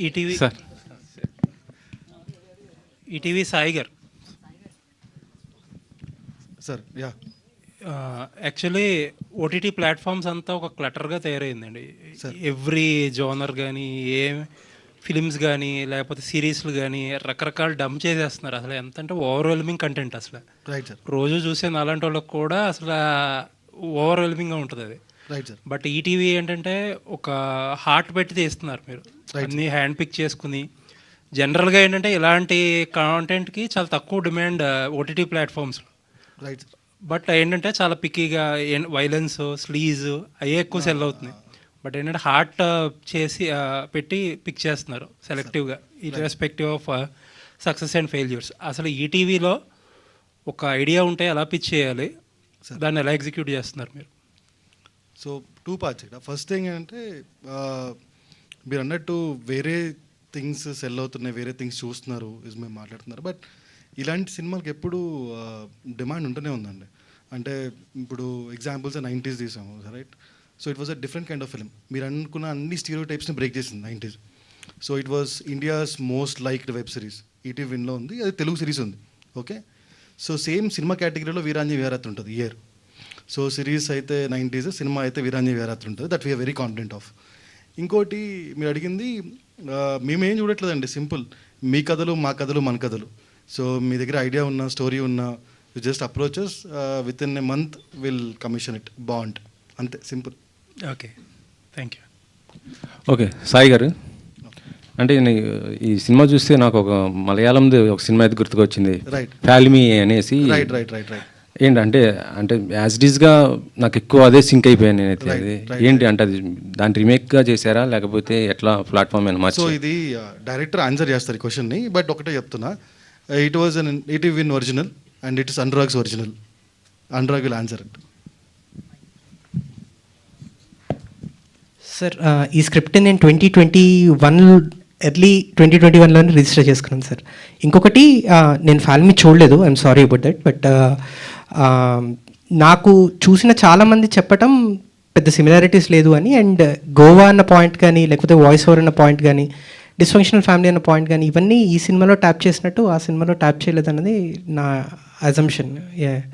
ETV sir, ETV Sai గారు sir. Yeah, actually OTT platforms అంతా ఒక క్లటర్గా తయారైందండి. ఎవ్రీ జోనర్ కానీ, ఏ ఫిలిమ్స్ కానీ, లేకపోతే సిరీస్లు కానీ రకరకాల డంప్ చేసేస్తున్నారు. అసలు ఎంత అంటే ఓవర్వెల్మింగ్ కంటెంట్ అసలు. Right sir. రోజు చూసే అలాంటి వాళ్ళకి కూడా అసలు ఓవర్వెల్మింగ్గా ఉంటుంది అది. Right sir. బట్ ఈటీవీ ఏంటంటే ఒక హార్ట్ పెట్టి తీస్తున్నారు మీరు, అన్నీ హ్యాండ్ పిక్ చేసుకుని. జనరల్గా ఏంటంటే ఇలాంటి కాంటెంట్కి చాలా తక్కువ డిమాండ్ ఓటీటీ ప్లాట్ఫామ్స్లో. Right sir. బట్ ఏంటంటే చాలా పిక్కీగా వైలెన్స్, స్లీజ్ అవి ఎక్కువ సెల్ అవుతున్నాయి. బట్ ఏంటంటే హార్ట్ చేసి పెట్టి పిక్ చేస్తున్నారు సెలెక్టివ్గా, irrespective of success and failures. అసలు ఈటీవీలో ఒక ఐడియా ఉంటే ఎలా పిచ్ చేయాలి, దాన్ని ఎలా ఎగ్జిక్యూట్ చేస్తున్నారు మీరు? సో 2 parts ఇక్కడ. ఫస్ట్ థింగ్ ఏంటంటే మీరు అన్నట్టు వేరే థింగ్స్ సెల్ అవుతున్నాయి, వేరే థింగ్స్ చూస్తున్నారు మేము మాట్లాడుతున్నారు. బట్ ఇలాంటి సినిమాలకు ఎప్పుడు డిమాండ్ ఉంటూనే ఉందండి. అంటే ఇప్పుడు ఎగ్జాంపుల్స్ 90s తీసాము, right? So it was a different kind of film. మీరు అనుకున్న అన్ని స్టీరియో టైప్స్ని బ్రేక్ చేసింది 90s. So it was India's most liked web series. ETV విన్లో ఉంది, అది తెలుగు సిరీస్ ఉంది. ఓకే, సో సేమ్ సినిమా కేటగిరీలో వీరాంజీ వీరాత్రి ఉంటుంది ఇయర్. సో సిరీస్ అయితే 90s, సినిమా అయితే వీరాంజీ వీరాత్రి ఉంటుంది. That we're very confident of. ఇంకోటి మీరు అడిగింది, మేమేం చూడట్లేదండి, సింపుల్. మీ కథలు, మా కథలు, మన కథలు. సో మీ దగ్గర ఐడియా ఉన్న, స్టోరీ ఉన్న, you just approaches, with in a month will commission it. బాగుంటుంది, అంతే, simple. Okay, thank you. Okay, Sai గారు, అంటే ఈ సినిమా చూస్తే నాకు ఒక మలయాళంది ఒక సినిమా అయితే గుర్తుకొచ్చింది, రైట్, ఫ్యాల్మీ అనేసి. Right right right right. ఏంటంటే అంటే యాజ్ ఇట్ ఈస్గా నాకు ఎక్కువ అదే సింక్ అయిపోయాను నేనైతే. అది ఏంటి అంటే అది దాని రీమేక్గా చేశారా లేకపోతే ఎట్లా ప్లాట్ఫామ్ అయినా మార్చి? సో ఇది డైరెక్టర్ ఆన్సర్ చేస్తారు ఈ క్వశ్చన్ని, బట్ ఒకటే చెప్తున్నా, it was an ETV win original and it is Anurag's original. Anurag will answer it. Sir, ఈ స్క్రిప్ట్ నేను 2021 ఎర్లీ 2021లోనే రిజిస్టర్ చేసుకున్నాను సార్. ఇంకొకటి, నేను ఫాల్మీ చూడలేదు, I'm sorry about that. But నాకు చూసిన చాలామంది చెప్పటం పెద్ద సిమిలారిటీస్ లేదు అని. అండ్ గోవా అన్న పాయింట్ కానీ, లేకపోతే వాయిస్ ఓవర్ అన్న పాయింట్ కానీ, డిస్ఫంక్షనల్ ఫ్యామిలీ అన్న పాయింట్ కానీ, ఇవన్నీ ఈ సినిమాలో ట్యాప్ చేసినట్టు ఆ సినిమాలో ట్యాప్ చేయలేదు అన్నది నా అజంప్షన్.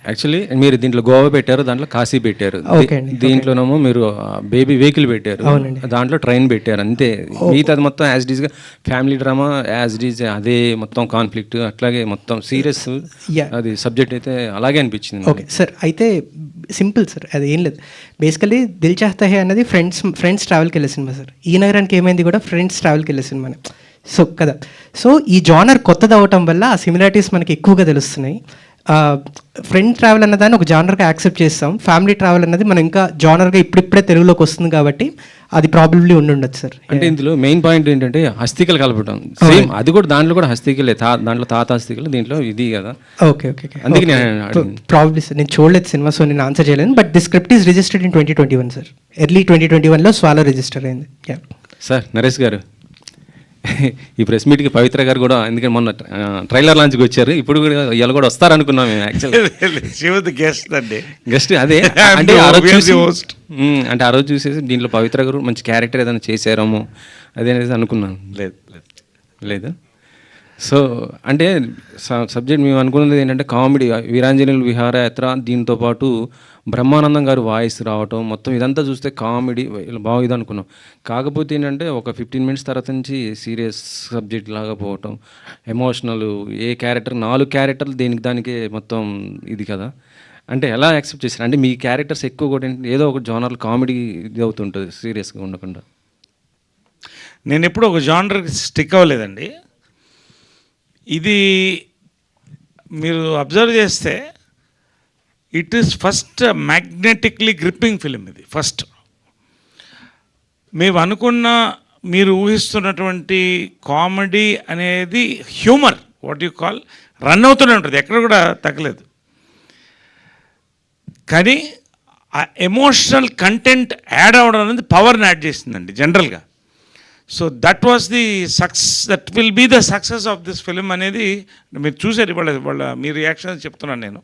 యాక్చువల్లీ మీరు దీంట్లో గోవా పెట్టారు, దాంట్లో కాశీ పెట్టారు, దీంట్లోనేమో మీరు బేబీ వెహికల్ పెట్టారు, దాంట్లో ట్రైన్ పెట్టారు, అంతే. మిగతాది మొత్తం యాజ్ డీజ్గా ఫ్యామిలీ డ్రామా, యాజ్ డీజ్ అదే మొత్తం కాన్ఫ్లిక్ట్, అట్లాగే మొత్తం సీరియస్ అది సబ్జెక్ట్ అయితే అలాగే అనిపించింది. ఓకే సార్, అయితే సింపుల్ సార్, అది ఏం లేదు. బేసికలీ దిల్ చాహతా హై అన్నది ఫ్రెండ్స్ ట్రావెల్కి వెళ్ళే సినిమా సార్. ఈ నగరానికి ఏమైంది కూడా ఫ్రెండ్స్ ట్రావెల్కి వెళ్ళే సినిమానే. సో కదా, సో ఈ జానర్ కొత్తది అవటం వల్ల ఆ సిమిలారిటీస్ మనకి ఎక్కువగా తెలుస్తున్నాయి. ఫ్రెండ్ ట్రావెల్ అన్నదాన్ని ఒక జానర్గా యాక్సెప్ట్ చేస్తాం. ఫ్యామిలీ ట్రావెల్ అన్నది మనం ఇంకా జానర్గా ఇప్పుడిప్పుడే తెలుగులోకి వస్తుంది కాబట్టి అది ప్రాబబ్లీ ఉండొచ్చు సార్. అంటే ఇందులో మెయిన్ పాయింట్ ఏంటంటే హస్తికలు కలపడం. సేమ్ అది కూడా దాంట్లో కూడా హస్తికలే, దాంట్లో తాత హస్తికలు, దీంట్లో ఇది కదా. ఓకే ఓకే, అందుకే నేను ప్రాబబ్లీ సార్, నేను చూడలేదు సినిమా, సో నేను ఆన్సర్ చేయలేను. But the script is registered in 2021 sir. Early 2021లో స్వాలో రిజిస్టర్ అయింది. సార్ నరేష్ గారు, ఈ ప్రెస్ మీట్కి పవిత్ర గారు కూడా, ఎందుకంటే మొన్న ట్రైలర్ లాంచ్కి వచ్చారు, ఇప్పుడు కూడా ఇలా కూడా వస్తారనుకున్నాం మేము. యాక్చువల్లీ గెస్ట్ అదే అంటే ఆ రోజు చూసేసి దీంట్లో పవిత్ర గారు మంచి క్యారెక్టర్ ఏదైనా చేశారేమో అదే అనేది అనుకున్నాను. లేదు. సో అంటే సబ్జెక్ట్ మేము అనుకున్నది ఏంటంటే కామెడీ, వీరాంజనేయుల విహారయాత్ర, దీంతోపాటు బ్రహ్మానందం గారు వాయిస్ రావటం, మొత్తం ఇదంతా చూస్తే కామెడీ బాగుంది అనుకున్నాం. కాకపోతే ఏంటంటే ఒక 15 minutes తర్వాత నుంచి సీరియస్ సబ్జెక్ట్ లాగా పోవటం, ఎమోషనల్, ఏ క్యారెక్టర్ 4 క్యారెక్టర్లు దేనికి దానికే మొత్తం ఇది కదా. అంటే ఎలా యాక్సెప్ట్ చేశారు? అంటే మీ క్యారెక్టర్స్ ఎక్కువ కూడా ఏదో ఒక జానర్లో కామెడీ ఇది అవుతుంటుంది, సీరియస్గా ఉండకుండా. నేను ఎప్పుడు ఒక జానర్కి స్టిక్ అవ్వలేదండి. ఇది మీరు అబ్జర్వ్ చేస్తే it is first magnetically gripping film. ఇది ఫస్ట్ మేము అనుకున్న, మీరు ఊహిస్తున్నటువంటి కామెడీ అనేది humour, what you call, run అవుతూనే ఉంటుంది, ఎక్కడ కూడా తగ్గలేదు. కానీ ఆ ఎమోషనల్ కంటెంట్ యాడ్ అవ్వడం అనేది పవర్ని యాడ్ చేసిందండి జనరల్గా. So that was the that will be the success of this film అనేది మీరు చూసారు ఇవాళ మీ రియాక్షన్ చెప్తున్నాను నేను.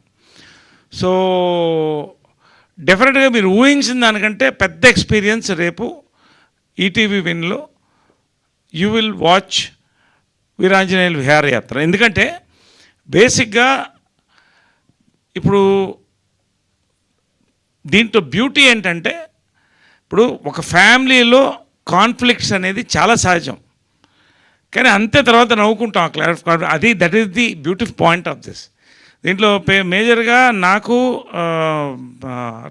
సో డెఫినెట్గా మీరు ఊహించిన దానికంటే పెద్ద ఎక్స్పీరియన్స్ రేపు ఈటీవీ విన్లో you will watch Veeranjaneyulu Viharayatra. ఎందుకంటే బేసిక్గా ఇప్పుడు దీంట్లో బ్యూటీ ఏంటంటే, ఇప్పుడు ఒక ఫ్యామిలీలో కాన్ఫ్లిక్ట్స్ అనేది చాలా సహజం, కానీ అంతే తర్వాత నవ్వుకుంటాం ఆ క్లారిఫై. అది that is the beautiful point of this. దీంట్లో మేజర్గా నాకు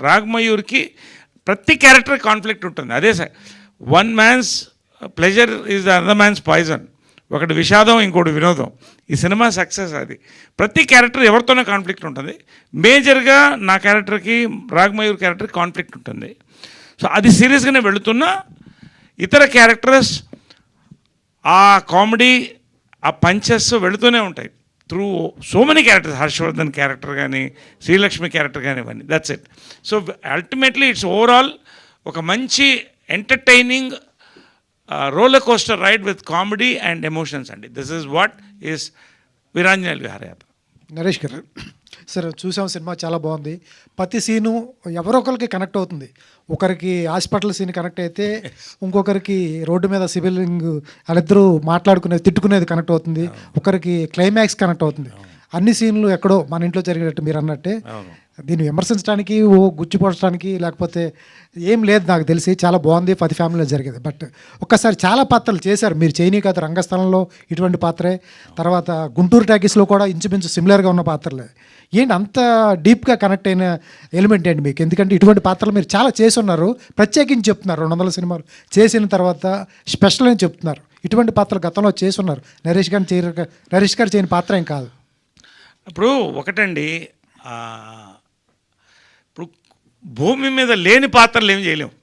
రాగమయూర్కి ప్రతి క్యారెక్టర్ కాన్ఫ్లిక్ట్ ఉంటుంది. అదే sir, one man's pleasure is the other man's poison. ఒకటి విషాదం, ఇంకోటి వినోదం. ఈ సినిమా సక్సెస్ అది. ప్రతి క్యారెక్టర్ ఎవరితోనే కాన్ఫ్లిక్ట్ ఉంటుంది. మేజర్గా నా క్యారెక్టర్కి, రాగమయూర్ క్యారెక్టర్కి కాన్ఫ్లిక్ట్ ఉంటుంది. సో అది సీరియస్గానే వెళుతున్నా ఇతర క్యారెక్టర్స్ ఆ కామెడీ, ఆ పంచెస్ వెళుతూనే ఉంటాయి through so many characters. Harshavardhan character కానీ, శ్రీలక్ష్మి క్యారెక్టర్ కానీ, ఇవన్నీ. That's it. So ultimately it's overall ఒక మంచి entertaining roller coaster ride with comedy and emotions అండి. This is what is Veeranjaneyulu Viharayatra. Naresh garu, sir చూసాం సినిమా చాలా బాగుంది. ప్రతి సీను ఎవరొకరికి కనెక్ట్ అవుతుంది. ఒకరికి హాస్పిటల్ సీన్ కనెక్ట్ అయితే ఇంకొకరికి రోడ్డు మీద సివిలింగ్ వాళ్ళిద్దరూ మాట్లాడుకునేది, తిట్టుకునేది కనెక్ట్ అవుతుంది. ఒకరికి క్లైమాక్స్ కనెక్ట్ అవుతుంది. అన్ని సీన్లు ఎక్కడో మన ఇంట్లో జరిగినట్టు మీరు అన్నట్టే. దీన్ని విమర్శించడానికి, గుచ్చిపోవడానికి లేకపోతే ఏం లేదు నాకు తెలిసి. చాలా బాగుంది, 10 ఫ్యామిలీలో జరిగేది. బట్ ఒక్కసారి చాలా పాత్రలు చేశారు మీరు. చేయని కథ రంగస్థలంలో ఇటువంటి పాత్రే, తర్వాత గుంటూరు టాకీస్లో కూడా ఇంచుమించు సిమిలర్గా ఉన్న పాత్రలే. ఏంటి అంత డీప్గా కనెక్ట్ అయిన ఎలిమెంట్ ఏంటి మీకు? ఎందుకంటే ఇటువంటి పాత్రలు మీరు చాలా చేసి ఉన్నారు, ప్రత్యేకించి చెప్తున్నారు. 200 సినిమాలు చేసిన తర్వాత స్పెషల్ అని చెప్తున్నారు. ఇటువంటి పాత్రలు గతంలో చేసి ఉన్నారు. నరేష్ గారు చేయని పాత్ర ఏం కాదు. ఇప్పుడు ఒకటండి, ఇప్పుడు భూమి మీద లేని పాత్రలు ఏం చేయలేము.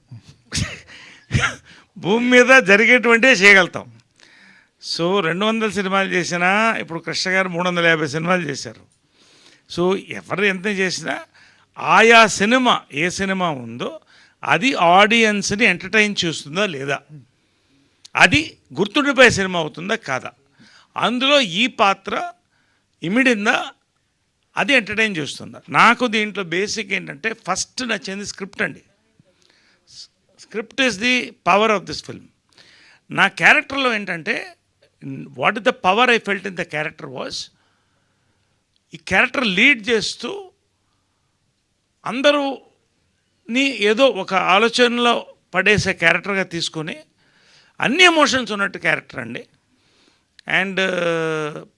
భూమి మీద జరిగేటువంటివే చేయగలుగుతాం. సో 200 సినిమాలు చేసినా, ఇప్పుడు కృష్ణ గారు 350 సినిమాలు చేశారు. సో ఎవరు ఎంత చేసినా ఆయా సినిమా ఏ సినిమా ఉందో అది ఆడియన్స్ని ఎంటర్టైన్ చేస్తుందా లేదా, అది గుర్తుండిపోయే సినిమా అవుతుందా కాదా, అందులో ఈ పాత్ర ఇమిడిందా, అది ఎంటర్టైన్ చేస్తుందా. నాకు దీంట్లో బేసిక్ ఏంటంటే ఫస్ట్ నచ్చింది స్క్రిప్ట్ అండి. Script is the power of this film. నా క్యారెక్టర్లో ఏంటంటే what is the power I felt in the character was, ఈ క్యారెక్టర్ లీడ్ చేస్తూ అందరూని ఏదో ఒక ఆలోచనలో పడేసే క్యారెక్టర్గా తీసుకొని అన్ని ఎమోషన్స్ ఉన్నట్టు క్యారెక్టర్ అండి. అండ్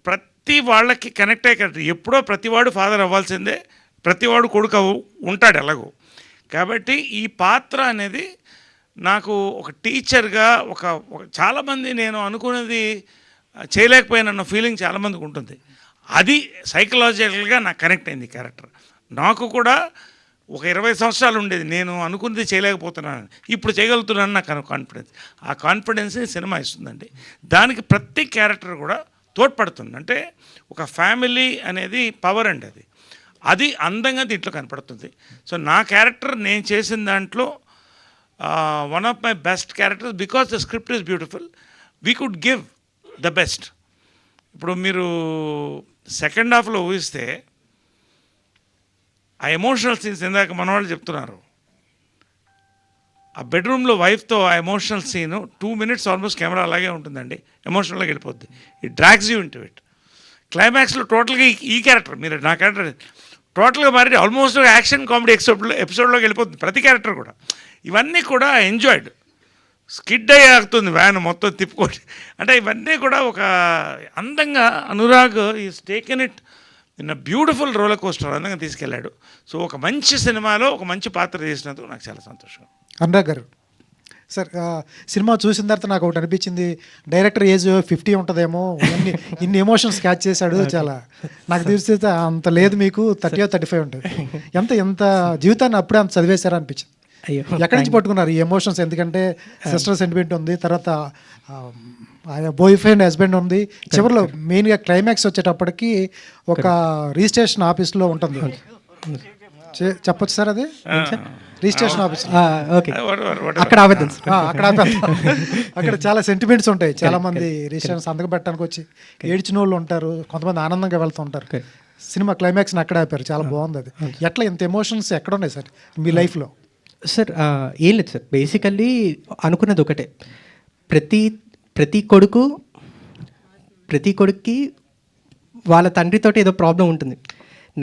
ప్రతి వాళ్ళకి కనెక్ట్ అయ్యే క్యారెక్టర్. ఎప్పుడో ప్రతివాడు ఫాదర్ అవ్వాల్సిందే, ప్రతివాడు కొడుకు ఉంటాడు ఎలాగో. కాబట్టి ఈ పాత్ర అనేది నాకు ఒక టీచర్గా ఒక చాలామంది నేను అనుకున్నది చేయలేకపోయినన్న ఫీలింగ్ చాలామందికి ఉంటుంది. అది సైకలాజికల్గా నాకు కనెక్ట్ అయింది క్యారెక్టర్. నాకు కూడా ఒక 20 సంవత్సరాలు ఉండేది, నేను అనుకున్నది చేయలేకపోతున్నాను, ఇప్పుడు చేయగలుగుతున్నాను నాకు కాన్ఫిడెన్స్. ఆ కాన్ఫిడెన్స్ సినిమా ఇస్తుందండి. దానికి ప్రతి క్యారెక్టర్ కూడా తోడ్పడుతుంది. అంటే ఒక ఫ్యామిలీ అనేది పవర్ అండి, అది అందంగా దీంట్లో కనపడుతుంది. సో నా క్యారెక్టర్ నేను చేసిన దాంట్లో one of my best characters. Because the script is beautiful, we could give the best. ఇప్పుడు మీరు సెకండ్ హాఫ్లో ఊహిస్తే ఆ ఎమోషనల్ సీన్స్, ఇందాక మన వాళ్ళు చెప్తున్నారు, ఆ బెడ్రూమ్లో వైఫ్తో ఆ emotional scene 2 minutes almost camera అలాగే ఉంటుందండి. ఎమోషనల్గా వెళ్ళిపోద్ది. It drags you into it. క్లైమాక్స్లో టోటల్గా ఈ క్యారెక్టర్, మీరు నా క్యారెక్టర్ టోటల్గా మారి ఆల్మోస్ట్ యాక్షన్ కామెడీ ఎపిసోడ్లోకి వెళ్ళిపోతుంది ప్రతి క్యారెక్టర్ కూడా. ఇవన్నీ కూడా ఎంజాయ్డ్. స్కిడ్ అయ్యాగుతుంది వ్యాన్ మొత్తం తిప్పుకోండి. అంటే ఇవన్నీ కూడా ఒక అందంగా Anurag is taken it in a beautiful roller coaster అందంగా తీసుకెళ్ళాడు. సో ఒక మంచి సినిమాలో ఒక మంచి పాత్ర చేసినందుకు నాకు చాలా సంతోషం. అనురాగ్ గారు, సార్ సినిమా చూసిన తర్వాత నాకు ఒకటి అనిపించింది, డైరెక్టర్ ఏజ్ 50 ఉంటుందేమో, ఇన్ని ఎమోషన్స్ క్యాచ్ చేశాడు. చాలా నాకు తెలిసి అంత లేదు, మీకు 30 or 35 ఉంటుంది. ఎంత జీవితాన్ని అప్పుడే అంత చదివేశారా అనిపించింది. అయ్యో, ఎక్కడి నుంచి పట్టుకున్నారు ఈ ఎమోషన్స్? ఎందుకంటే సిస్టర్ సెంటిమెంట్ ఉంది, తర్వాత బాయ్ ఫ్రెండ్ హస్బెండ్ ఉంది, చివరిలో మెయిన్గా క్లైమాక్స్ వచ్చేటప్పటికి ఒక రిజిస్ట్రేషన్ ఆఫీస్లో ఉంటుంది. చెప్పొచ్చు సార్, అది రిజిస్ట్రేషన్ ఆఫీస్. ఓకే, అక్కడ ఆపేద్దాం సార్. అక్కడ చాలా సెంటిమెంట్స్ ఉంటాయి. చాలా మంది రిజిస్ట్రేషన్ సంతకం పెట్టడానికి వచ్చి ఏడ్చిన వాళ్ళు ఉంటారు, కొంతమంది ఆనందంగా వెళ్తూ ఉంటారు. సినిమా క్లైమాక్స్ని అక్కడ ఆపారు. చాలా బాగుంది అది. ఎట్లా ఇంత ఎమోషన్స్ ఎక్కడ ఉన్నాయి సార్ మీ లైఫ్లో? సార్ ఏం లేదు సార్, బేసికల్లీ అనుకున్నది ఒకటే. ప్రతి కొడుక్కి వాళ్ళ తండ్రితోటి ఏదో ప్రాబ్లం ఉంటుంది.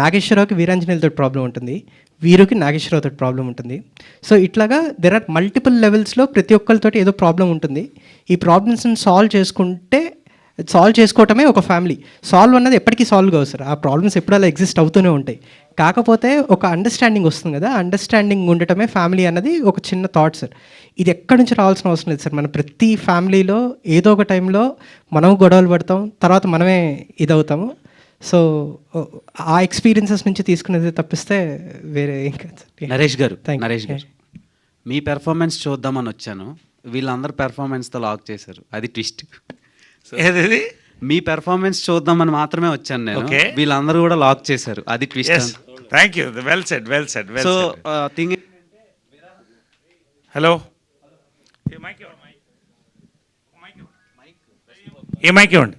నాగేశ్వరరావుకి వీరాంజనేయులతో ప్రాబ్లం ఉంటుంది, వీరుకి నాగేశ్వరరావుతో ప్రాబ్లం ఉంటుంది. సో ఇట్లాగా దెర్ ఆర్ మల్టిపుల్ లెవెల్స్లో ప్రతి ఒక్కరితోటి ఏదో ప్రాబ్లం ఉంటుంది. ఈ ప్రాబ్లమ్స్ని సాల్వ్ చేసుకోవటమే ఒక ఫ్యామిలీ. సాల్వ్ అన్నది ఎప్పటికీ సాల్వ్ కావు సార్, ఆ ప్రాబ్లమ్స్ ఎప్పుడు అలా ఎగ్జిస్ట్ అవుతూనే ఉంటాయి. కాకపోతే ఒక అండర్స్టాండింగ్ వస్తుంది కదా, అండర్స్టాండింగ్ ఉండటమే ఫ్యామిలీ అన్నది ఒక చిన్న థాట్ సార్. ఇది ఎక్కడి నుంచి రావాల్సిన అవసరం లేదు సార్. మన ప్రతి ఫ్యామిలీలో ఏదో ఒక టైంలో మనం గొడవలు పడతాం, తర్వాత మనమే ఇదవుతాము. సో ఆ ఎక్స్పీరియన్సెస్ నుంచి తీసుకునేది తప్పిస్తే వేరే ఇంకా నరేష్ గారు, Thank you. నరేష్ గారు, మీ పెర్ఫార్మెన్స్ చూద్దామని వచ్చాను. వీళ్ళందరూ పెర్ఫార్మెన్స్తో లాక్ చేశారు, అది ట్విస్ట్. ఏది మీ పెర్ఫార్మెన్స్ చూద్దామని మాత్రమే వచ్చాను నేను, Okay. వీళ్ళందరూ కూడా లాక్ చేశారు, అది twist. Thank you, well said, well said, well so said. Thing hello, ఏ మైక్ ఇవ్వండి.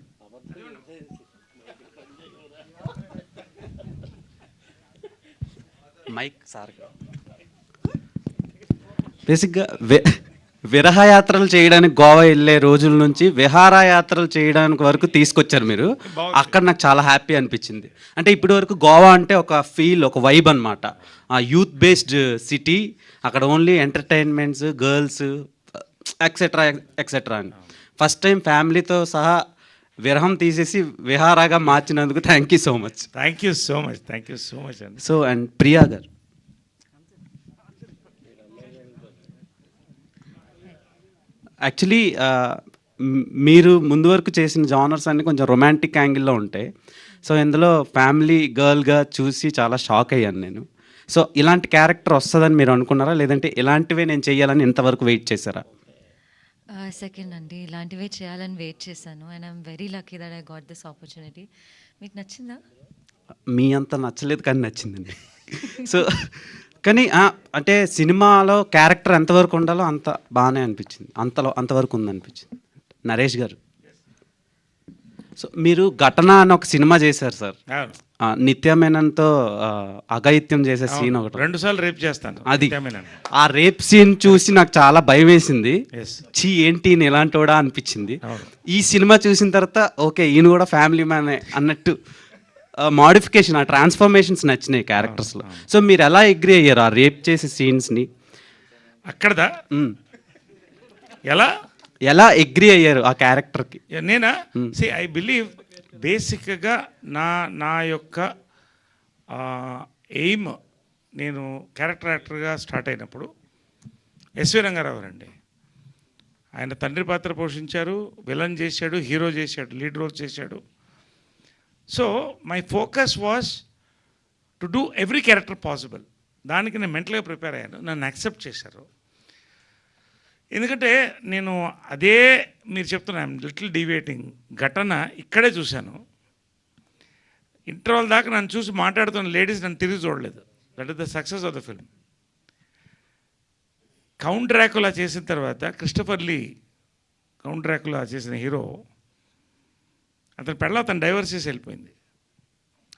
మైక్ సార్, బేసిక్గా విరహయాత్రలు చేయడానికి గోవా వెళ్ళే రోజుల నుంచి విహారయాత్రలు చేయడానికి వరకు తీసుకొచ్చారు మీరు. అక్కడ నాకు చాలా హ్యాపీ అనిపించింది. అంటే ఇప్పటి వరకు గోవా అంటే ఒక ఫీల్, ఒక వైబ్ అనమాట, యూత్ బేస్డ్ సిటీ, అక్కడ only entertainments, girls etcetera etcetera అని. ఫస్ట్ టైం ఫ్యామిలీతో సహా విరహం తీసేసి విహారాగా మార్చినందుకు thank you so much. Thank you so much, thank you so much అండి. So and Priya garu, actually మీరు ముందు వరకు చేసిన జానర్స్ అన్నీ కొంచెం రొమాంటిక్ యాంగిల్లో ఉంటాయి. సో ఇందులో ఫ్యామిలీ గర్ల్గా చూసి చాలా షాక్ అయ్యాను నేను. సో ఇలాంటి క్యారెక్టర్ వస్తుందని మీరు అనుకున్నారా, లేదంటే ఇలాంటివే నేను చేయాలని ఇంతవరకు వెయిట్ చేశారా? సెకండ్ అండి, ఇలాంటివే చేయాలని వెయిట్ చేశాను. And I'm very lucky that I got this opportunity. మీకు నచ్చిందా? మీ అంత నచ్చలేదు కానీ నచ్చిందండి. సో కానీ అంటే సినిమాలో క్యారెక్టర్ ఎంతవరకు ఉండాలో అంత బాగానే అనిపించింది, అంతవరకు ఉందనిపించింది. నరేష్ గారు, సో మీరు ఘటన అని ఒక సినిమా చేశారు సార్, నిత్య మేనన్తో అఘాయిత్యం చేసే సీన్ ఒకటి, 2 సార్లు రేప్ చేస్తాను. అది ఆ రేప్ సీన్ చూసి నాకు చాలా భయం వేసింది. Yes. చీ ఏంటి ఈయన ఇలాంటోడా అనిపించింది. అవును. ఈ సినిమా చూసిన తర్వాత ఓకే ఈయన కూడా ఫ్యామిలీ మ్యానే అన్నట్టు మోడిఫికేషన్, ఆ ట్రాన్స్ఫర్మేషన్స్ నచ్చినాయి క్యారెక్టర్స్లో. సో మీరు ఎలా అగ్రీ అయ్యారు ఆ రేప్ చేసే సీన్స్ని? అక్కడదా ఎలా అగ్రీ అయ్యారు ఆ క్యారెక్టర్కి? నేనా ఐ బిలీవ్ బేసిక్గా నా యొక్క ఎయిమ్, నేను క్యారెక్టర్ యాక్టర్గా స్టార్ట్ అయినప్పుడు ఎస్వి రంగారావు అండి. ఆయన తండ్రి పాత్ర పోషించారు, విలన్ చేశాడు, హీరో చేశాడు, లీడ్ రోల్ చేశాడు. So my focus was to do every character possible. దానికి నేను మెంటల్గా ప్రిపేర్ అయ్యాను, నన్ను యాక్సెప్ట్ చేశారు. ఎందుకంటే నేను అదే మీరు చెప్తున్నా, ఐఎమ్ లిటిల్ డివేటింగ్, ఘటన ఇక్కడే చూశాను. ఇంటర్వల్ దాకా నన్ను చూసి మాట్లాడుతున్న లేడీస్ నన్ను తిరిగి చూడలేదు. That is the success of the film. Count Dracula చేసిన తర్వాత క్రిస్టఫర్ లీ, కౌంట్ డ్రాకులా చేసిన హీరో, అతను డైవర్స్ చేసి వెళ్ళిపోయింది.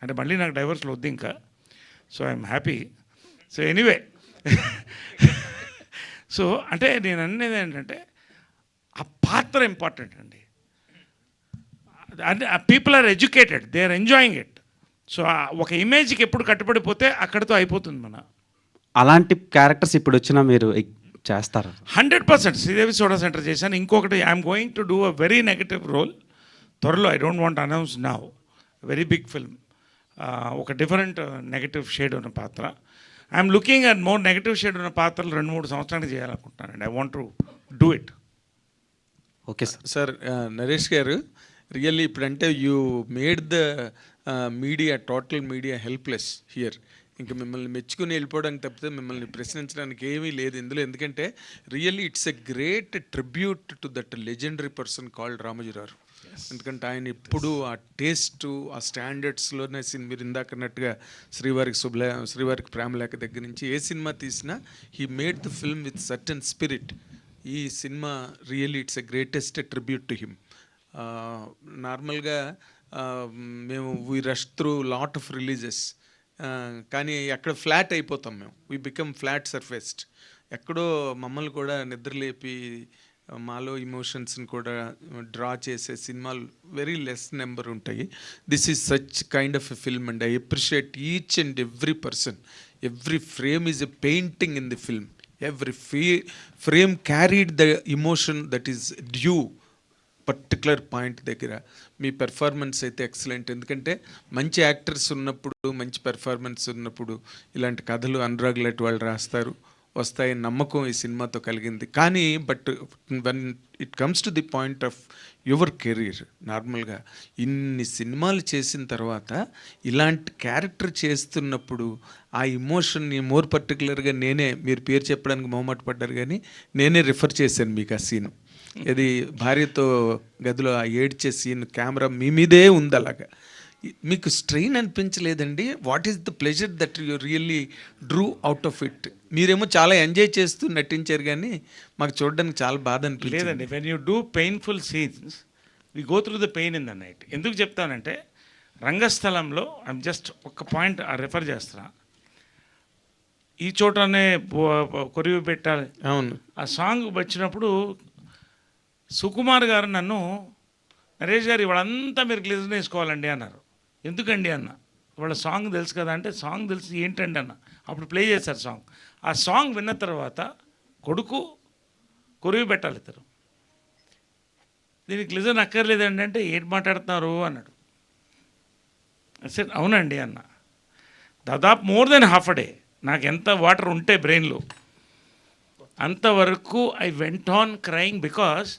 అంటే మళ్ళీ నాకు డైవర్స్లో వద్దు ఇంకా. So I'm happy. So anyway, so అంటే నేను అనేది ఏంటంటే ఆ పాత్ర ఇంపార్టెంట్ అండి. అంటే ఆ people are educated, they are enjoying it. So ఒక ఇమేజ్కి ఎప్పుడు కట్టుబడిపోతే అక్కడితో అయిపోతుంది మన. అలాంటి క్యారెక్టర్స్ ఇప్పుడు వచ్చినా మీరు చేస్తారా? 100% శ్రీదేవి సోడా సెంటర్ చేశాను. ఇంకొకటి I'm going to do a very negative role త్వరలో. I don't want announce now. Very big film, ఒక డిఫరెంట్ నెగటివ్ షేడ్ ఉన్న పాత్ర. I'm looking at more negative shade ఉన్న పాత్రలు 2-3 సంవత్సరానికి చేయాలనుకుంటున్నానండి. I want to do it. Okay sir. Sir Naresh garu, really ఇప్పుడంటే you made the media, total media helpless here. ఇంకా మిమ్మల్ని మెచ్చుకుని వెళ్ళిపోవడానికి తప్పితే మిమ్మల్ని ప్రశ్నించడానికి ఏమీ లేదు ఇందులో. ఎందుకంటే really it's a great tribute to that legendary person called Ramoji Rao. ఎందుకంటే ఆయన ఎప్పుడు ఆ టేస్ట్, ఆ స్టాండర్డ్స్లోనే మీరు ఇందాక అన్నట్టుగా శ్రీవారికి ప్రేమలేఖ దగ్గర నుంచి ఏ సినిమా తీసినా he made the film with certain spirit. ఈ సినిమా really it's a greatest tribute to him. నార్మల్గా మేము we rush through lot of releases, కానీ అక్కడ ఫ్లాట్ అయిపోతాం మేము. We become flat surfaced. ఎక్కడో మమ్మల్ని కూడా నిద్రలేపి మాలో ఎమోషన్స్ని కూడా డ్రా చేసే సినిమాలు వెరీ లెస్ నెంబర్ ఉంటాయి. This is such kind of a film and I appreciate each and every person. Every frame is a painting in the film. Every frame carried the emotion that is due particular point దగ్గర. మీ performance అయితే excellent. ఎందుకంటే మంచి actors ఉన్నప్పుడు, మంచి performance ఉన్నప్పుడు ఇలాంటి కథలు అనురాగ్ లాంటి వాళ్ళు రాస్తారు, వస్తాయని నమ్మకం ఈ సినిమాతో కలిగింది. కానీ but when it comes to the point of your career, నార్మల్గా ఇన్ని సినిమాలు చేసిన తర్వాత ఇలాంటి క్యారెక్టర్ చేస్తున్నప్పుడు ఆ ఎమోషన్ని మోర్ పర్టికులర్గా మీరు పేరు చెప్పడానికి మొహమాట పడ్డారు కానీ నేనే రిఫర్ చేశాను మీకు ఆ సీను. ఇది భార్యతో గదిలో ఆ ఏడ్చే సీన్ కెమెరా మీ మీదే ఉంది. అలాగా మీకు స్ట్రెయిన్ అనిపించలేదండి? What is the pleasure that you really drew out of it? మీరేమో చాలా ఎంజాయ్ చేస్తూ నటించారు కానీ మాకు చూడడానికి చాలా బాధ అనిపించలేదు. లేదండి, when you do painful scenes we go through the pain in the night. ఎందుకు చెప్తానంటే రంగస్థలంలో ఐమ్ జస్ట్ ఒక పాయింట్ రెఫర్ చేస్తున్నా. ఈ చోటనే కొరివి పెట్టాలి, అవును, ఆ సాంగ్ వచ్చినప్పుడు సుకుమార్ గారు నన్ను, నరేష్ గారు ఇవాళంతా మీరు గ్లిజర్ వేసుకోవాలండి అన్నారు. ఎందుకండి అన్న, వాళ్ళ సాంగ్ తెలుసు కదా అంటే, సాంగ్ తెలుసు ఏంటండి అన్న. అప్పుడు ప్లే చేశారు సాంగ్. ఆ సాంగ్ విన్న తర్వాత కొడుకు కొరివి పెట్టాలి ఇద్దరు, దీనికి గ్లిజర్ అక్కర్లేదండి అంటే ఏంటి మాట్లాడుతున్నారు అన్నాడు. సరే అవునండి అన్న. దాదాపు more than half a day నాకు ఎంత వాటర్ ఉంటే బ్రెయిన్లో అంతవరకు I went on crying. Because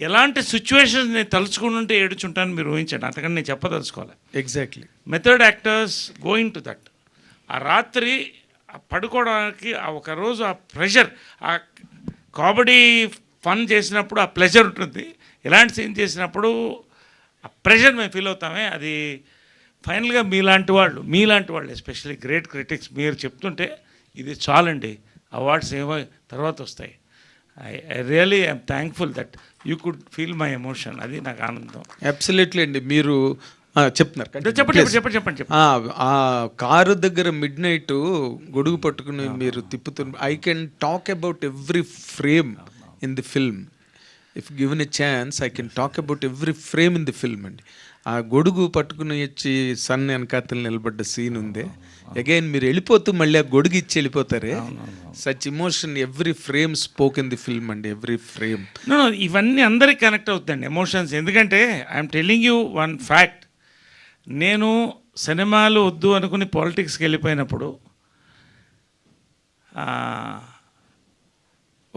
ఎలాంటి సిచ్యువేషన్స్ నేను తలుచుకుంటుంటే ఏడుచుంటాను మీరు ఊహించండి. అంతకని నేను చెప్పదలుచుకోవాలి. Exactly. Method actors going to that. ఆ రాత్రి పడుకోవడానికి ఆ ఒక రోజు ఆ ప్రెషర్, ఆ కామెడీ ఫన్ చేసినప్పుడు ఆ ప్లెజర్ ఉంటుంది. ఇలాంటి సీన్ చేసినప్పుడు ఆ ప్రెషర్ మేము ఫీల్ అవుతామే. అది ఫైనల్గా మీలాంటి వాళ్ళు ఎస్పెషల్లీ గ్రేట్ క్రిటిక్స్ మీరు చెప్తుంటే ఇది చాలండి, అవార్డ్స్ ఏమో తర్వాత వస్తాయి. I really I'm thankful that you could feel my emotion. అది నాకు ఆనందం. అబ్సల్యూట్లీ అండి. మీరు చెప్తున్నారు, చెప్పండి. ఆ కారు దగ్గర మిడ్ నైట్ గొడుగు పట్టుకుని మీరు తిప్పుతున్న, I can talk about every frame in the film. If given a chance I can talk about every frame in the film అండి. ఆ గొడుగు పట్టుకుని వచ్చి సన్ వెనకాతలు నిలబడ్డ సీన్ ఉంది. అగైన్ మీరు వెళ్ళిపోతూ మళ్ళీ ఆ గొడుగు ఇచ్చి వెళ్ళిపోతారే, such emotion every frame spoke in the film అండి. Every frame. ఇవన్నీ అందరికి కనెక్ట్ అవుతుందండి ఎమోషన్స్. ఎందుకంటే I'm telling you one fact. నేను సినిమాలు వద్దు అనుకుని పాలిటిక్స్కి వెళ్ళిపోయినప్పుడు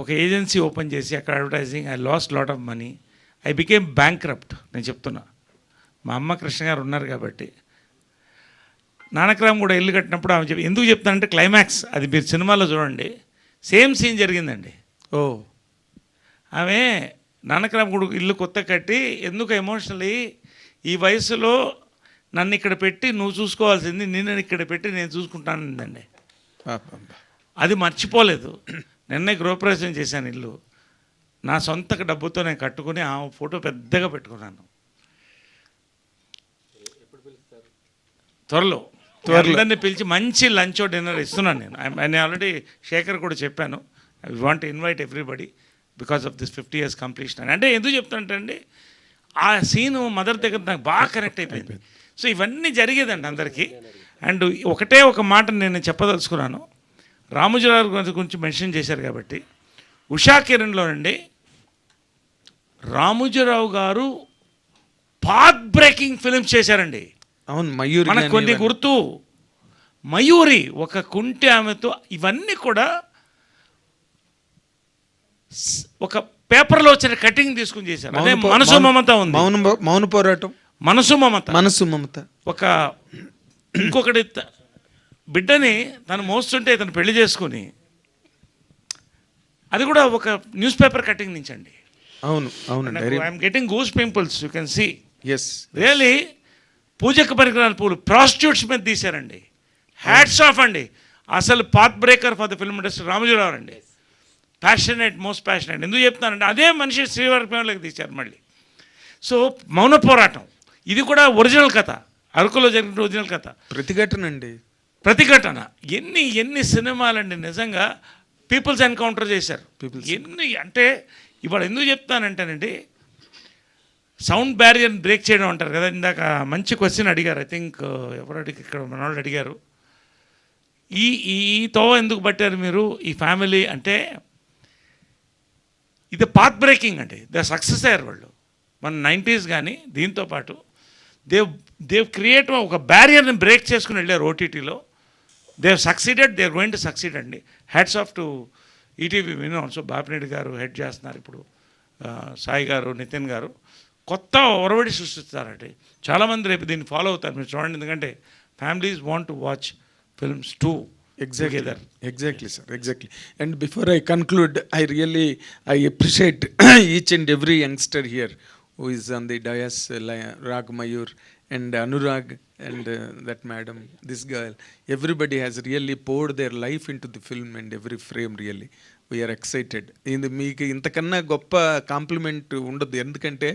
ఒక ఏజెన్సీ ఓపెన్ చేసి అక్కడ advertising, I last lot of money, I became bankrupt. నేను చెప్తున్నా, మా అమ్మ కృష్ణ గారు ఉన్నారు కాబట్టి. నానక్రామ్ కూడా ఇల్లు కట్టినప్పుడు ఆమె ఎందుకు చెప్తానంటే క్లైమాక్స్ అది మీరు సినిమాలో చూడండి, సేమ్ సీన్ జరిగిందండి. ఓ, ఆమె నానక్రామ్ కూడా ఇల్లు కొత్త కట్టి ఎందుకు ఎమోషనలీ ఈ వయసులో నన్ను ఇక్కడ పెట్టి నువ్వు చూసుకోవాల్సింది నిన్ను ఇక్కడ పెట్టి నేను చూసుకుంటానండి. అది మర్చిపోలేదు. నిన్నే గృహప్రవేశం చేశాను ఇల్లు, నా సొంత డబ్బుతో నేను కట్టుకుని ఆ ఫోటో పెద్దగా పెట్టుకున్నాను. త్వరలో అందరినీ పిలిచి మంచి లంచ్ డిన్నర్ ఇస్తున్నాను నేను ఆల్రెడీ శేఖర్ కూడా చెప్పాను. I want invite everybody because of this 50 years completion. అంటే ఎందుకు చెప్తానంటే అండి, ఆ సీను మదర్ దగ్గర నాకు బాగా కనెక్ట్ అయిపోయింది. సో ఇవన్నీ జరిగేదండి అందరికీ. అండ్ ఒకటే ఒక మాట నేను చెప్పదలుచుకున్నాను. రామోజీరావు గారి గురించి మెన్షన్ చేశారు కాబట్టి, ఉషా కిరణ్లోనండి రామోజీరావు గారు పాత్ బ్రేకింగ్ ఫిల్మ్స్ చేశారండి. అవును, మయూరి మనకు కొన్ని గుర్తు, మయూరి, ఒక కుంటి ఆమెతో, ఇవన్నీ కూడా ఒక పేపర్లో వచ్చిన కటింగ్ తీసుకుని చేశారు. అదే మనసు మమత ఉంది, మౌన పోరాటం, మనసు మమత. ఒక ఇంకొకటి బిడ్డని తను మోస్తుంటే తను పెళ్లి చేసుకుని, అది కూడా ఒక న్యూస్ పేపర్ కటింగ్ నుంచి అండి. అవును అవును, I'm getting goose pimples, you can see. Yes, really పూజకు పరికరాల పూలు ప్రాస్టిట్యూట్స్ మీద తీశారండి. హ్యాట్స్ ఆఫ్ అండి. అసలు path breaker for the film industry Ramoji Rao అండి. Passionate, most passionate. ఎందుకు చెప్తానంటే అదే మనిషి శ్రీవారిపేమలోకి తీశారు మళ్ళీ. సో మౌన పోరాటం ఇది కూడా ఒరిజినల్ కథ, అరకులో జరిగిన ఒరిజినల్ కథ. ప్రతిఘటన ఎన్ని సినిమాలండి నిజంగా పీపుల్స్ ఎన్కౌంటర్ చేశారు. ఎన్ని అంటే ఇవాళ ఎందుకు చెప్తానంటేనండి, సౌండ్ బ్యారియర్ని బ్రేక్ చేయడం అంటారు కదా. ఇందాక మంచి క్వశ్చన్ అడిగారు. ఐ థింక్ ఎవరు ఇక్కడ మన వాళ్ళు అడిగారు, ఈ తోవ ఎందుకు పట్టారు మీరు ఈ ఫ్యామిలీ అంటే. ఇది పాత్ బ్రేకింగ్ అండి. దే సక్సెస్ అయ్యారు వాళ్ళు మన 90s. కానీ దీంతో పాటు దేవ్ క్రియేట్ ఒక బ్యారియర్ని బ్రేక్ చేసుకుని వెళ్ళారు ఓటీటీలో. They've succeeded, they are going to succeed అండి. హ్యాట్స్ ఆఫ్ టు ఈటీవీ వినో. సో బాపినేడు గారు హెడ్ చేస్తున్నారు ఇప్పుడు, సాయి గారు, నితిన్ గారు కొత్త ఒరవడి సృష్టిస్తారండి. చాలామంది రేపు దీన్ని ఫాలో అవుతారు, మీరు చూడండి. ఎందుకంటే families want to watch films too. Exactly, sir. Exactly. And before I conclude, I appreciate each and every youngster here who is on the dais, Rag Mayur and Anurag and that madam, this girl. Everybody has really poured their life into the film and every frame really. We are excited. మీకు ఇంతకన్నా గొప్ప complement ఉండదు. ఎందుకంటే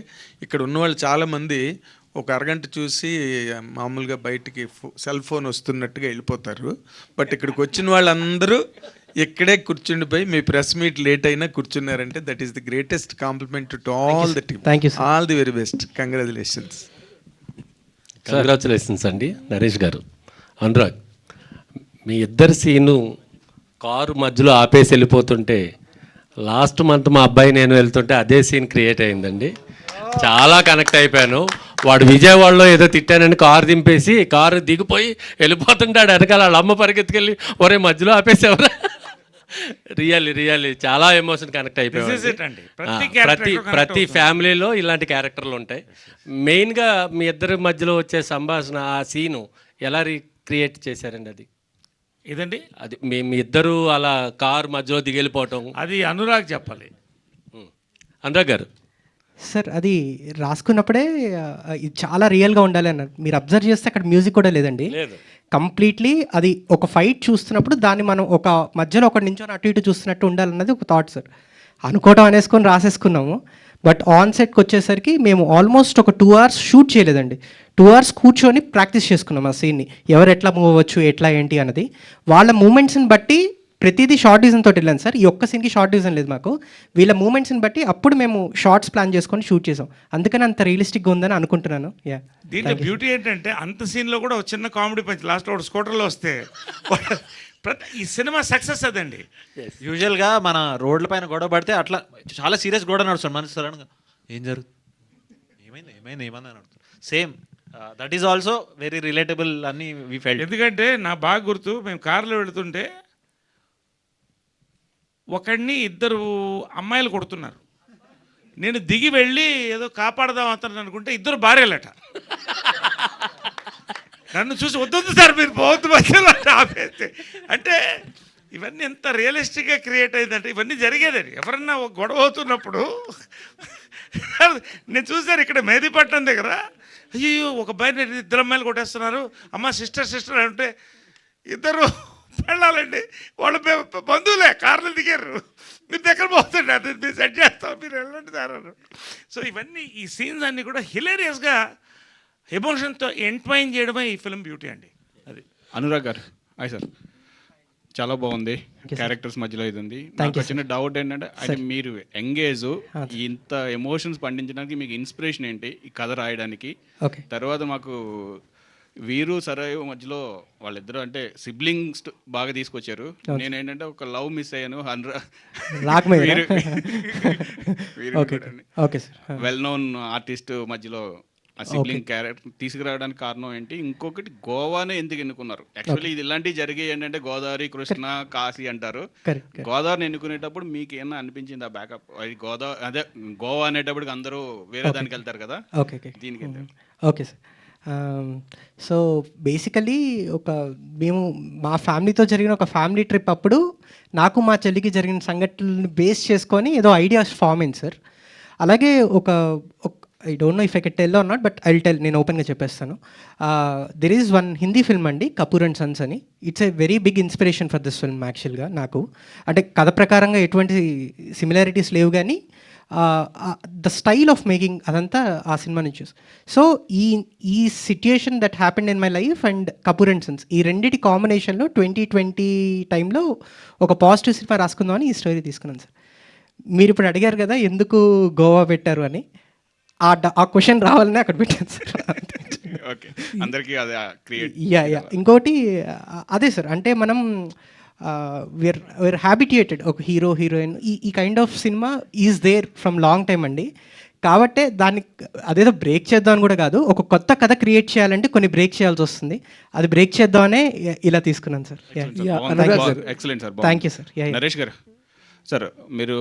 ఇక్కడ ఉన్నవాళ్ళు చాలామంది ఒక అరగంట చూసి మామూలుగా బయటికి సెల్ ఫోన్ వస్తున్నట్టుగా వెళ్ళిపోతారు. బట్ ఇక్కడికి వచ్చిన వాళ్ళందరూ ఇక్కడే కూర్చుండిపోయి మీ ప్రెస్ మీట్ లేట్ అయినా కూర్చున్నారంటే that is the greatest compliment to all the team. All the very best. Congratulations. Congratulations అండి నరేష్ గారు. అనురాగ్, మీ ఇద్దరు సీను కారు మధ్యలో ఆపేసి వెళ్ళిపోతుంటే లాస్ట్ మంత్ మా అబ్బాయి నేను వెళ్తుంటే అదే సీన్ క్రియేట్ అయిందండి. చాలా కనెక్ట్ అయిపోయాను. వాడు విజయవాడలో ఏదో తిట్టానని కారు దింపేసి కారు దిగిపోయి వెళ్ళిపోతుంటాడు వెనకాల వాళ్ళ అమ్మ పరిగెత్తుకెళ్ళి ఒరే మధ్యలో ఆపేసేవరా. రియల్లీ చాలా ఎమోషన్ కనెక్ట్ అయిపోయాయి. ప్రతి ఫ్యామిలీలో ఇలాంటి క్యారెక్టర్లు ఉంటాయి. మెయిన్గా మీ ఇద్దరి మధ్యలో వచ్చే సంభాషణ, ఆ సీను ఎలా క్రియేట్ చేశారండి? అది ఇదండి, అది మీ ఇద్దరు అలా కారు మధ్యలో దిగెళ్ళిపోవటం, అది అనురాగ్ చెప్పాలి. అనురాగ్ గారు. సార్ అది రాసుకున్నప్పుడే ఇది చాలా రియల్గా ఉండాలి అన్నారు. మీరు అబ్జర్వ్ చేస్తే అక్కడ మ్యూజిక్ కూడా లేదండి. కంప్లీట్లీ అది ఒక ఫైట్ చూస్తున్నప్పుడు దాన్ని మనం ఒక మధ్యలో ఒకటి నించొని అటు ఇటు చూస్తున్నట్టు ఉండాలన్నది ఒక థాట్ సార్. అనుకోవటం అనేసుకొని రాసేసుకున్నాము. బట్ ఆన్ సెట్కి వచ్చేసరికి మేము ఆల్మోస్ట్ ఒక 2 hours షూట్ చేయలేదండి. 2 hours కూర్చొని ప్రాక్టీస్ చేసుకున్నాం ఆ సీన్ని. ఎవరు ఎట్లా మూవ్ అవ్వచ్చు, ఎట్లా ఏంటి అన్నది. వాళ్ళ మూమెంట్స్ని బట్టి ప్రతిదీ షార్ట్ డిజైన్ తోటి వెళ్ళాను సార్. ఈ ఒక్క సీన్కి షార్ట్ డిజైన్ లేదు మాకు. వీళ్ళ మూమెంట్స్ని బట్టి అప్పుడు మేము షార్ట్స్ ప్లాన్ చేసుకొని షూట్ చేసాం. అందుకని అంత రియలిస్టిక్గా ఉందని అనుకుంటున్నాను. దీంట్లో బ్యూటీ ఏంటంటే అంత సీన్లో కూడా ఒక చిన్న కామెడీ పంచ్ లాస్ట్ ఒక స్కూటర్లో వస్తే ఈ సినిమా సక్సెస్ అదండి. యూజువల్గా మన రోడ్ల పైన గొడవ పడితే అట్లా చాలా సీరియస్ గొడవ నడుస్తుంది. మన సడన్గా ఏం జరుగుతుంది, ఏమైంది అని అడుగుతుంది. Same that is also very relatable అని వి ఫెల్ట్. ఎందుకంటే నా బాగా గుర్తు, మేము కార్లో వెళుతుంటే ఒకడిని 2 అమ్మాయిలు కొడుతున్నారు. నేను దిగి వెళ్ళి ఏదో కాపాడదాం అతను అనుకుంటే 2 భార్యలట. నన్ను చూసి వద్దు సార్ మీరు పోవద్దు మధ్యలో ఆపేస్తే. అంటే ఇవన్నీ ఎంత రియలిస్టిక్గా క్రియేట్ అయిందంటే ఇవన్నీ జరిగేదండి. ఎవరన్నా ఒక గొడవ అవుతున్నప్పుడు నేను చూశాను ఇక్కడ మేదీపట్నం దగ్గర, అయ్యో ఒక బయట 2 అమ్మాయిలు కొట్టేస్తున్నారు, అమ్మ సిస్టర్ అంటే 2 వెళ్ళాలండి. వాళ్ళు బంధువులే కార్లు దిగారు. మీరు దగ్గర పోతుంది, అది మీరు సెట్ చేస్తాం, మీరు వెళ్ళండి సార్. సో ఇవన్నీ ఈ సీన్స్ అన్నీ కూడా హిలేరియస్గా ఎమోషన్తో ఎంట్వైన్ చేయడమే ఈ ఫిల్మ్ బ్యూటీ అండి. అది అనురాగ్ గారు. హాయ్ సార్, చాలా బాగుంది. క్యారెక్టర్స్ మధ్యలో ఇది ఉంది. నాకు వచ్చిన డౌట్ ఏంటంటే, అంటే మీరు ఎంగేజ్ ఇంత ఎమోషన్స్ పండించడానికి మీకు ఇన్స్పిరేషన్ ఏంటి ఈ కథ రాయడానికి? తర్వాత మాకు వీరు సరయు మధ్యలో వాళ్ళిద్దరూ అంటే సిబ్లింగ్స్ బాగా తీసుకొచ్చారు. నేనేంటంటే ఒక లవ్ మిస్ అయ్యాను. వెల్ నోన్ ఆర్టిస్ట్ మధ్యలో ఆ సిబ్లింగ్ క్యారెక్టర్ తీసుకురావడానికి కారణం ఏంటి? ఇంకొకటి, గోవానే ఎందుకు ఎన్నుకున్నారు? యాక్చువల్లీ ఇది ఇలాంటివి జరిగాయి ఏంటంటే గోదావరి, కృష్ణ, కాశీ అంటారు. గోదావరిని ఎన్నుకునేటప్పుడు మీకు ఏమన్నా అనిపించింది ఆ బ్యాకప్? అది గోదావరి, అదే గోవా అనేటప్పటికి అందరూ వేరే దానికి వెళ్తారు కదా, దీనికి ఓకే సార్. సో బేసికలీ మేము మా ఫ్యామిలీతో జరిగిన ఒక ఫ్యామిలీ ట్రిప్ అప్పుడు నాకు మా చెల్లికి జరిగిన సంఘటనలను బేస్ చేసుకొని ఏదో ఐడియాస్ ఫామ్ అయింది సార్. అలాగే I don't know if I can tell or not, but I tell, నేను ఓపెన్గా చెప్పేస్తాను. There is one Hindi film అండి, కపూర్ అండ్ సన్స్ అని. It's a very big inspiration for this film యాక్చువల్గా. నాకు అంటే కథ ప్రకారంగా ఎటువంటి సిమిలారిటీస్ లేవు, కానీ ద స్టైల్ ఆఫ్ మేకింగ్ అదంతా ఆ సినిమా నుంచి. సో ఈ situation that happened in my life and Kapoor and Sons, ఈ రెండింటి కాంబినేషన్లో 2020 టైంలో ఒక పాజిటివ్ సినిమా రాసుకుందామని ఈ స్టోరీ తీసుకున్నాను సార్. మీరు ఇప్పుడు అడిగారు కదా ఎందుకు గోవా పెట్టారు అని, ఆ క్వశ్చన్ రావాలని అక్కడ పెట్టాను సార్. ఓకే, అందరికీ అదే క్రియేట్. యా ఇంకోటి అదే సార్, అంటే మనం వేర్ హ్యాబిట్యుయేటెడ్, ఒక హీరో హీరోయిన్ ఈ kind of cinema is there from long time అండి. కాబట్టే దాన్ని అదేదో బ్రేక్ చేద్దామని కూడా కాదు, ఒక కొత్త కథ క్రియేట్ చేయాలంటే కొన్ని బ్రేక్ చేయాల్సి వస్తుంది, అది బ్రేక్ చేద్దామనే ఇలా తీసుకున్నాను sir. Excellent sir, thank you sir. Naresh garu, sir మీరు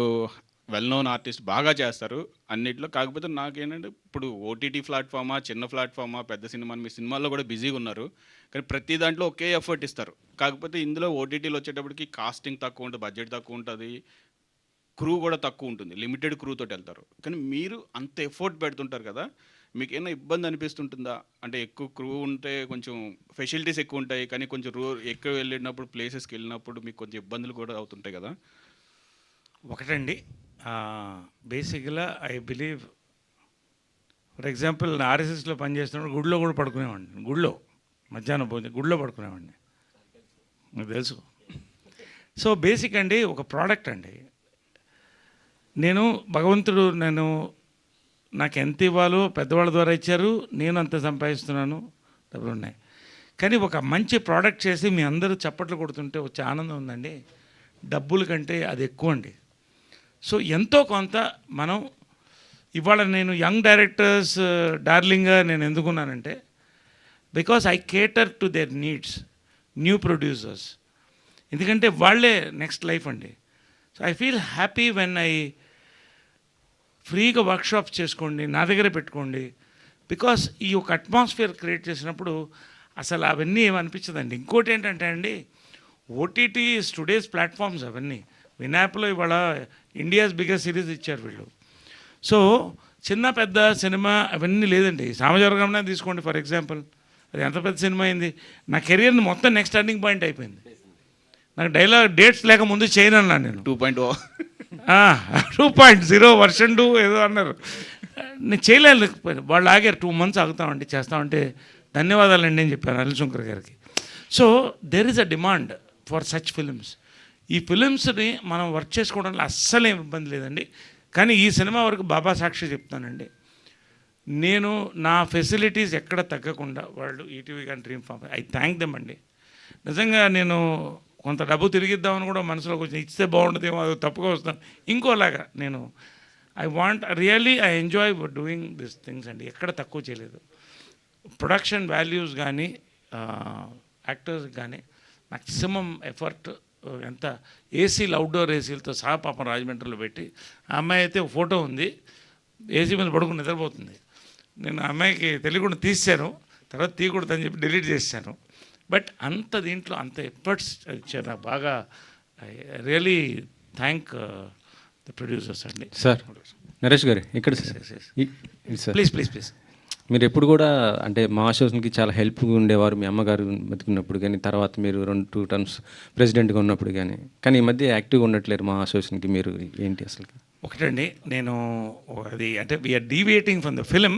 వెల్ నోన్ ఆర్టిస్ట్, బాగా చేస్తారు అన్నిట్లో. కాకపోతే నాకేంటంటే ఇప్పుడు ఓటీటీ ప్లాట్ఫామా, చిన్న ప్లాట్ఫామా, పెద్ద సినిమా, మీ సినిమాల్లో కూడా బిజీగా ఉన్నారు, కానీ ప్రతి దాంట్లో ఒకే ఎఫర్ట్ ఇస్తారు. కాకపోతే ఇందులో ఓటీటీలో వచ్చేటప్పటికి కాస్టింగ్ తక్కువ ఉంటుంది, బడ్జెట్ తక్కువ ఉంటుంది, క్రూ కూడా తక్కువ ఉంటుంది, లిమిటెడ్ క్రూ తోటి వెళ్తారు. కానీ మీరు అంత ఎఫర్ట్ పెడుతుంటారు కదా, మీకు ఏమైనా ఇబ్బంది అనిపిస్తుంటుందా? అంటే ఎక్కువ క్రూ ఉంటే కొంచెం ఫెసిలిటీస్ ఎక్కువ ఉంటాయి, కానీ కొంచెం ఎక్కువ వెళ్ళినప్పుడు ప్లేసెస్కి వెళ్ళినప్పుడు మీకు కొంచెం ఇబ్బందులు కూడా అవుతుంటాయి కదా? ఒకటండి, బేసిక్గా ఐ బిలీవ్, ఫర్ ఎగ్జాంపుల్ ఆర్ఎస్ఎస్లో పనిచేస్తున్నప్పుడు గుడిలో కూడా పడుకునేవాడిని, గుడిలో మధ్యాహ్నం భోజనం గుడిలో పడుకునేవాడిని, మీకు తెలుసు. సో బేసిక్ అండి, ఒక ప్రోడక్ట్ అండి, భగవంతుడు నాకు ఎంత ఇవ్వాలో పెద్దవాళ్ళ ద్వారా ఇచ్చారు, నేను అంత సంపాదిస్తున్నాను, డబ్బులు ఉన్నాయి. కానీ ఒక మంచి ప్రోడక్ట్ చేసి మీ అందరూ చప్పట్లు కొడుతుంటే వచ్చే ఆనందం ఉందండి, డబ్బుల కంటే అది ఎక్కువ అండి. సో ఎంతో కొంత మనం ఇవాళ నేను యంగ్ డైరెక్టర్స్ డార్లింగ్గా నేను ఎందుకున్నానంటే, because I cater to their needs, new producers, ఎందుకంటే వాళ్ళే నెక్స్ట్ లైఫ్ అండి. So I feel happy when I ఫ్రీగా వర్క్షాప్స్ చేసుకోండి, నా దగ్గరే పెట్టుకోండి, బికాస్ ఈ ఒక అట్మాస్ఫియర్ క్రియేట్ చేసినప్పుడు అసలు అవన్నీ ఏమనిపించదండి. ఇంకోటి ఏంటంటే అండి, ఓటీటీ టుడేస్ ప్లాట్ఫామ్స్ అవన్నీ, వినాప్లో ఇవాళ ఇండియాస్ బిగ్గెస్ట్ సిరీస్ ఇచ్చారు వీళ్ళు. సో చిన్న పెద్ద సినిమా అవన్నీ లేదండి. సామాజిక తీసుకోండి ఫర్ ఎగ్జాంపుల్, అది ఎంత పెద్ద సినిమా అయింది, నా కెరియర్ని మొత్తం నెక్స్ట్ టర్నింగ్ పాయింట్ అయిపోయింది. నాకు డేట్స్ లేక ముందు చేయను అన్నాను నేను, 2.0 2.0 వర్షన్ 2 ఏదో అన్నారు, నేను చేయలేకపోయాను. వాళ్ళు ఆగారు, 2 months ఆగుతామండి చేస్తామంటే, ధన్యవాదాలండి అని చెప్పాను అనిల్ శంకర్ గారికి. So there is a demand for such films. ఈ ఫిలిమ్స్ని మనం వర్క్ చేసుకోవడంలో అస్సలు ఏం ఇబ్బంది లేదండి. కానీ ఈ సినిమా వరకు బాబా సాక్షి చెప్తానండి, నేను నా ఫెసిలిటీస్ ఎక్కడ తగ్గకుండా వాళ్ళు ఈటీవీ కానీ dream farm, I thank them అండి. నిజంగా నేను కొంత డబ్బు తిరిగిద్దామని కూడా మనసులో కొంచెం ఇస్తే బాగుంటుందేమో, అది తప్పుగా వస్తాను, ఇంకోలాగా నేను I enjoy doing this things అండి. ఎక్కడ తక్కువ చేయలేదు. ప్రొడక్షన్ వాల్యూస్ కానీ యాక్టర్స్ కానీ మ్యాక్సిమం ఎఫర్ట్, ఎంత ఏసీలు అవుట్డోర్ ఏసీలతో సహా పాపం రాజమండ్రిలో పెట్టి, ఆ అమ్మాయి అయితే ఒక ఫోటో ఉంది, ఏసీ మీద పడుకుని నిద్రపోతుంది. నేను ఆ అమ్మాయికి తెలియకుండా తీసాను, తర్వాత తీయకూడదని చెప్పి డిలీట్ చేశాను. బట్ అంత దీంట్లో అంత ఎఫర్ట్స్ ఇచ్చారు నాకు బాగా. రియలీ థ్యాంక్ ద ప్రొడ్యూసర్స్ అండి. సార్ నరేష్ గారు ఇక్కడ సార్ ప్లీజ్ మీరు ఎప్పుడు కూడా అంటే మా అసోసియేషన్కి చాలా హెల్ప్గా ఉండేవారు, మీ అమ్మగారు బతుకున్నప్పుడు కానీ, తర్వాత మీరు 2 terms ప్రెసిడెంట్గా ఉన్నప్పుడు కానీ ఈ మధ్య యాక్టివ్గా ఉండట్లేరు మా అసోసియేషన్కి, మీరు ఏంటి అసలు? ఒకటండి, నేను అది అంటే we're deviating from the film,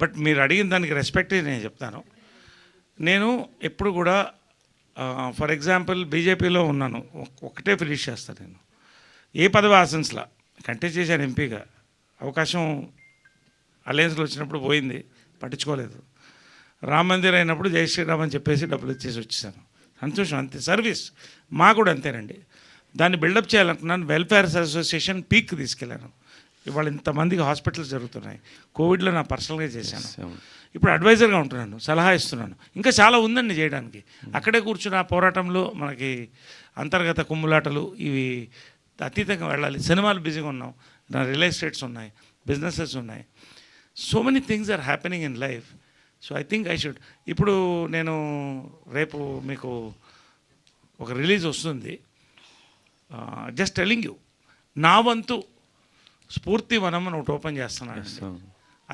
but మీరు అడిగిన దానికి రెస్పెక్ట్ నేను చెప్తాను. నేను ఎప్పుడు కూడా ఫర్ ఎగ్జాంపుల్ బీజేపీలో ఉన్నాను, ఒకటే ఫినిష్ చేస్తాను నేను, ఏ పదవి ఆశించలా, కంటెస్ట్ చేశాను ఎంపీగా, అవకాశం అలయన్స్లో వచ్చినప్పుడు పోయింది, పట్టించుకోలేదు. రామ మందిర్ అయినప్పుడు జై శ్రీరామ్ అని చెప్పేసి డబ్బులు ఇచ్చేసి వచ్చేసాను, సంతోషం, అంతే. సర్వీస్ మా కూడా అంతేనండి. దాన్ని బిల్డప్ చేయాలనుకున్నాను, వెల్ఫేర్ అసోసియేషన్ పీక్ తీసుకెళ్ళాను. ఇవాళ ఇంతమందికి హాస్పిటల్స్ జరుగుతున్నాయి, కోవిడ్లో నా పర్సనల్గా చేశాను, ఇప్పుడు అడ్వైజర్గా ఉంటున్నాను, సలహా ఇస్తున్నాను, ఇంకా చాలా ఉందండి చేయడానికి. అక్కడే కూర్చుని ఆ పోరాటంలో మనకి అంతర్గత కుమ్ములాటలు ఇవి అతీతంగా వెళ్ళాలి. సినిమాలు బిజీగా ఉన్నాం, నా రియల్ ఎస్టేట్స్ ఉన్నాయి, బిజినెసెస్ ఉన్నాయి, so many things are happening in life. So I think I should. ఇప్పుడు నేను రేపు మీకు ఒక రిలీజ్ వస్తుంది, జస్ట్ టెలింగ్ యూ, నా వంతు స్ఫూర్తి వనం అని ఒకటి ఓపెన్ చేస్తున్నాను.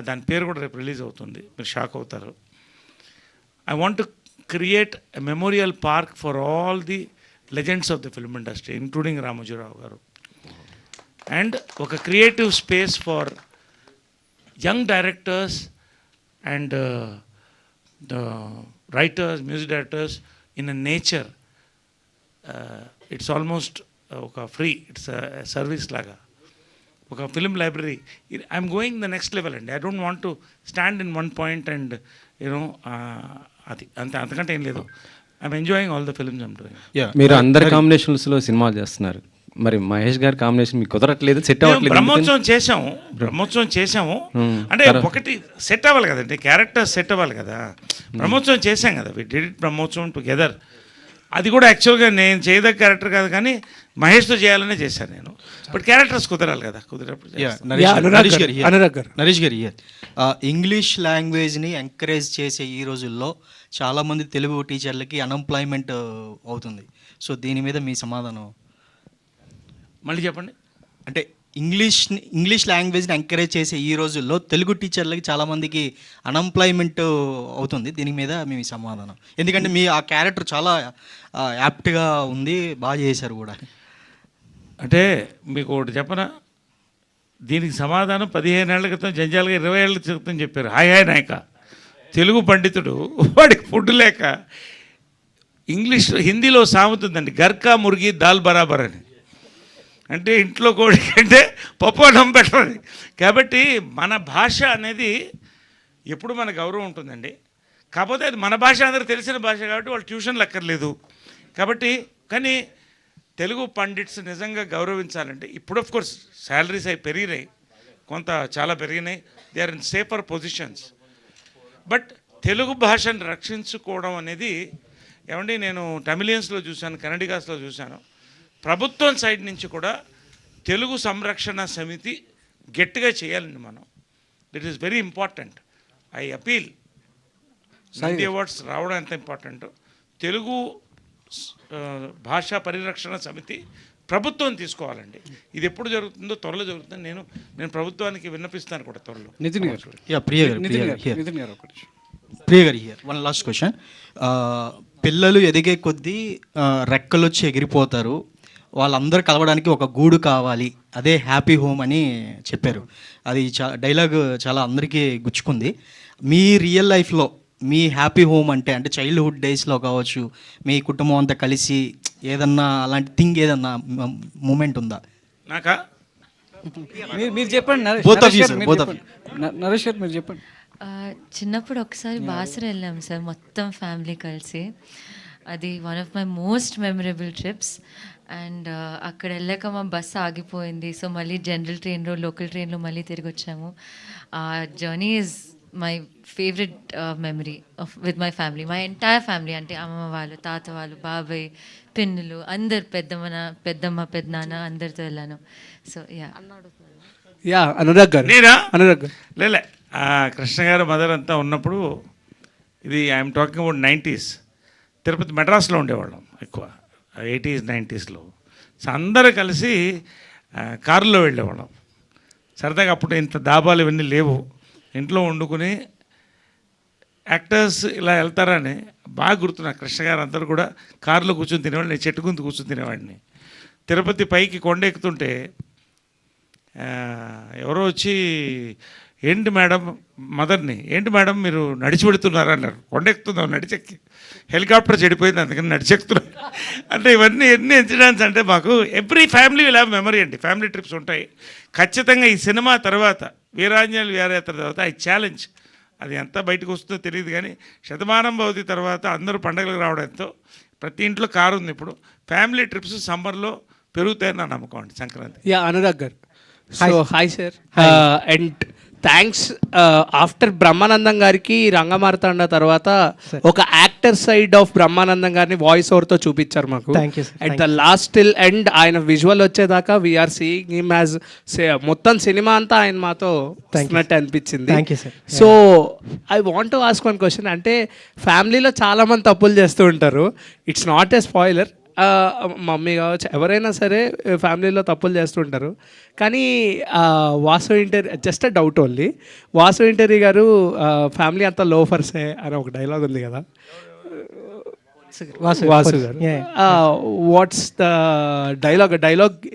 దాని పేరు కూడా రేపు రిలీజ్ అవుతుంది, మీరు షాక్ అవుతారు. I want to create a memorial park for all the legends of the film industry including Ramoji Rao గారు, అండ్ ఒక creative space for young directors and the writers, music directors in a nature. It's almost ఒక free, it's service లాగా. ఒక film library. I'm going the next level అండి. I don't want to stand in one point and you know అది అంతకంటే ఏం లేదు. I'm enjoying all the films I'm doing. మీరు అందరి కాంబినేషన్స్లో సినిమాలు చేస్తున్నారు, మరి మహేష్ గారి కాంబినేషన్ మీకు కుదరట్లేదు, సెట్ అవ్వట్లేదు. బ్రహ్మోత్సవం చేసాము అంటే ఒకటి సెట్ అవ్వాలి కదండి, క్యారెక్టర్ సెట్ అవ్వాలి కదా. బ్రహ్మోత్సవం చేశాం కదా, we did it Brahmotsavam together. అది కూడా యాక్చువల్గా నేను చేయదగ్గ క్యారెక్టర్ కాదు, కానీ మహేష్తో చేయాలనే చేశాను నేను. బట్ క్యారెక్టర్స్ కుదరాలి కదా, కుదిరేప్పుడు నరేష్ గారు ఇంగ్లీష్ లాంగ్వేజ్ని ఎంకరేజ్ చేసే ఈ రోజుల్లో చాలామంది తెలుగు టీచర్లకి అన్ఎంప్లాయ్మెంట్ అవుతుంది. సో దీని మీద మీ సమాధానం? మళ్ళీ చెప్పండి. అంటే ఇంగ్లీష్ లాంగ్వేజ్ని ఎంకరేజ్ చేసే ఈ రోజుల్లో తెలుగు టీచర్లకి చాలామందికి అన్ఎంప్లాయ్మెంట్ అవుతుంది. దీని మీద మీ సమాధానం? ఎందుకంటే మీ ఆ క్యారెక్టర్ చాలా యాప్ట్గా ఉంది, బాగా చేశారు కూడా. అంటే మీకు ఒకటి చెప్పనా, దీనికి సమాధానం 15 ఏళ్ల క్రితం జంజాలుగా 20 ఏళ్ల క్రితం చెప్పారు. హాయ్ నాయక తెలుగు పండితుడు వాడికి ఫుడ్ లేక హిందీలో సామెత ఉందండి, గర్కా మురిగి దాల్ బరాబర్ అని. అంటే ఇంట్లో కోడి కంటే పప్పు అన్నం బెటర్ అని. కాబట్టి మన భాష అనేది ఎప్పుడు మన గౌరవం ఉంటుందండి. కాకపోతే అది మన భాష, అందరూ తెలిసిన భాష కాబట్టి వాళ్ళు ట్యూషన్లు అక్కర్లేదు. కాబట్టి కానీ తెలుగు పండిట్స్ నిజంగా గౌరవించాలంటే ఇప్పుడు ఆఫ్ కోర్స్ శాలరీస్ అవి పెరిగినాయి, కొంత చాలా పెరిగినాయి, they are in safer positions. But Telugu భాషను రక్షించుకోవడం అనేది ఏమండి, నేను తమిళియన్స్లో చూశాను, కన్నడిగాస్లో చూశాను. ప్రభుత్వం సైడ్ నుంచి కూడా తెలుగు సంరక్షణ సమితి గట్టిగా చేయాలండి మనం. It is very important. I appeal, Nandi awards రావడం ఎంత ఇంపార్టెంట్, తెలుగు భాషా పరిరక్షణ సమితి ప్రభుత్వం తీసుకోవాలండి. ఇది ఎప్పుడు జరుగుతుందో త్వరలో జరుగుతుంది. నేను ప్రభుత్వానికి విన్నపిస్తాను కూడా త్వరలో. నితిన్ గారు, ప్రియ గారు హియర్ వన్ లాస్ట్ క్వశ్చన్. పిల్లలు ఎదిగే కొద్దీ రెక్కలు వచ్చి ఎగిరిపోతారు, వాళ్ళందరూ కలవడానికి ఒక గూడు కావాలి, అదే హ్యాపీ హోమ్ అని చెప్పారు. అది డైలాగ్ చాలా అందరికీ గుచ్చుకుంది. మీ రియల్ లైఫ్లో మీ హ్యాపీ హోమ్ అంటే చైల్డ్హుడ్ డేస్లో కావచ్చు, మీ కుటుంబం అంతా కలిసి ఏదన్నా అలాంటి థింగ్ ఏదన్నా మూమెంట్ ఉందా? నాకా? మీరు చెప్పండి నరేష్ గారు, మీరు చెప్పండి. చిన్నప్పుడు ఒకసారి బాసర వెళ్ళాం సార్, మొత్తం ఫ్యామిలీ కలిసి. అది one of my most memorable trips. And అక్కడ వెళ్ళాక మా బస్సు ఆగిపోయింది, సో మళ్ళీ జనరల్ ట్రైన్లో లోకల్ ట్రైన్లో మళ్ళీ తిరిగి వచ్చాము. ఆ journey is my favourite memory with my family, my entire family. అంటే అమ్మమ్మ వాళ్ళు, తాత వాళ్ళు, బాబాయ్, పిన్నులు, అందరు, పెద్దమ్మ, పెద్దనాన్న, అందరితో వెళ్ళాను. సో అనురాగ్ గారు లేలే కృష్ణ గారు మదర్ అంతా ఉన్నప్పుడు, ఇది I'm talking about 90s, Tirupati మెడ్రాస్లో ఉండేవాళ్ళం ఎక్కువ, 80s 90sలో. సో అందరూ కలిసి కారులో వెళ్ళేవాళ్ళం సరదాగా. అప్పుడు ఇంత దాబాలు ఇవన్నీ లేవు, ఇంట్లో వండుకుని యాక్టర్స్ ఇలా వెళ్తారని బాగా గుర్తున్నా. కృష్ణ గారు అందరూ కూడా కారులో కూర్చొని తినేవాళ్ళు, నేను చెట్టు గుంతు కూర్చొని తినేవాడిని. తిరుపతి పైకి కొండ ఎక్కుతుంటే ఎవరో వచ్చి, ఏంటి మేడం, మదర్ని, ఏంటి మేడం మీరు నడిచి పెడుతున్నారు అన్నారు. కొండ ఎక్కుతున్నాం, నడిచెక్కి, హెలికాప్టర్ చెడిపోయింది అందుకని నడిచెక్కుతున్నాం. అంటే ఇవన్నీ ఎన్ని ఇన్సిడెంట్స్ అంటే మాకు every family will have memory అండి. ఫ్యామిలీ ట్రిప్స్ ఉంటాయి ఖచ్చితంగా. ఈ సినిమా తర్వాత, వీరాంజనేయులు విహారయాత్ర తర్వాత ఐ ఛాలెంజ్, అది ఎంత బయటకు వస్తుందో తెలియదు కానీ, శతమానం భవతి తర్వాత అందరూ పండగలకు రావడంతో ప్రతి ఇంట్లో కారు ఉంది. ఇప్పుడు ఫ్యామిలీ ట్రిప్స్ సమ్మర్లో పెరుగుతాయని నా నమ్మకం అండి. సంక్రాంతి. అనురాగ్ గారు, so hi sir, and thanks. After Brahmanandam గారికి రంగమార్తాండ తర్వాత ఒక యాక్టర్ సైడ్ ఆఫ్ బ్రహ్మానందం గారిని వాయిస్ ఓవర్తో చూపించారు మాకు. At the last till end ఆయన విజువల్ వచ్చేదాకా వీఆర్ సీయింగ్ హిమ్ యాజ్, మొత్తం సినిమా అంతా ఆయన మాతో వస్తున్నట్టు అనిపించింది. So I want to ask one question. అంటే ఫ్యామిలీలో చాలామంది తప్పులు చేస్తూ ఉంటారు, it's not a spoiler. Mummy కావచ్చు, ఎవరైనా సరే ఫ్యామిలీలో తప్పులు చేస్తుంటారు. కానీ Vasu Inturi, just a doubt only, Vasu Inturi garu family అంతా లోఫర్సే అని ఒక డైలాగ్ ఉంది కదా, వాసు గారు, వాట్స్ ద డైలాగ్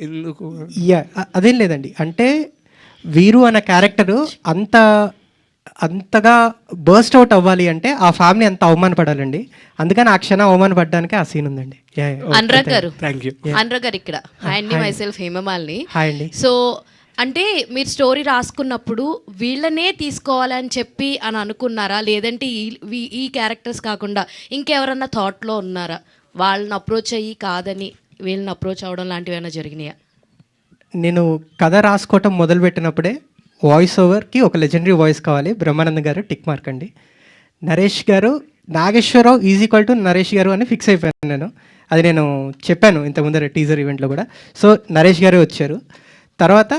ఎందుకు? అదేం లేదండి, అంటే వీరు అనే క్యారెక్టరు అంతగా బర్స్ట్ అవుట్ అవ్వాలి అంటే ఆ ఫ్యామిలీ అంత అవమానపడాలండి. అందుకని ఆ క్షణం అవమానపడడానికి ఆ సీన్ ఉందండి. అనురాగ్ గారు, థ్యాంక్ యూ. అనురాగ్ గారు ఇక్కడ. హాయ్ అండి, మై సెల్ఫ్ హేమమాలిని. హాయ్ అండి. సో అంటే మీరు స్టోరీ రాసుకున్నప్పుడు వీళ్ళనే తీసుకోవాలని చెప్పి అని అనుకున్నారా, లేదంటే ఈ క్యారెక్టర్స్ కాకుండా ఇంకెవరన్నా థాట్లో ఉన్నారా, వాళ్ళని అప్రోచ్ అయ్యి కాదని వీళ్ళని అప్రోచ్ అవ్వడం లాంటివి ఏమైనా జరిగినాయా? నేను కథ రాసుకోవటం మొదలుపెట్టినప్పుడే వాయిస్ ఓవర్కి ఒక లెజెండరీ వాయిస్ కావాలి, బ్రహ్మానందం గారు టిక్ మార్క్ అండి. Naresh garu, Nageswara Rao is equal to Naresh garu అని ఫిక్స్ అయిపోయాను నేను. అది నేను చెప్పాను ఇంతకుముందర టీజర్ ఈవెంట్లో కూడా. సో నరేష్ గారే వచ్చారు. తర్వాత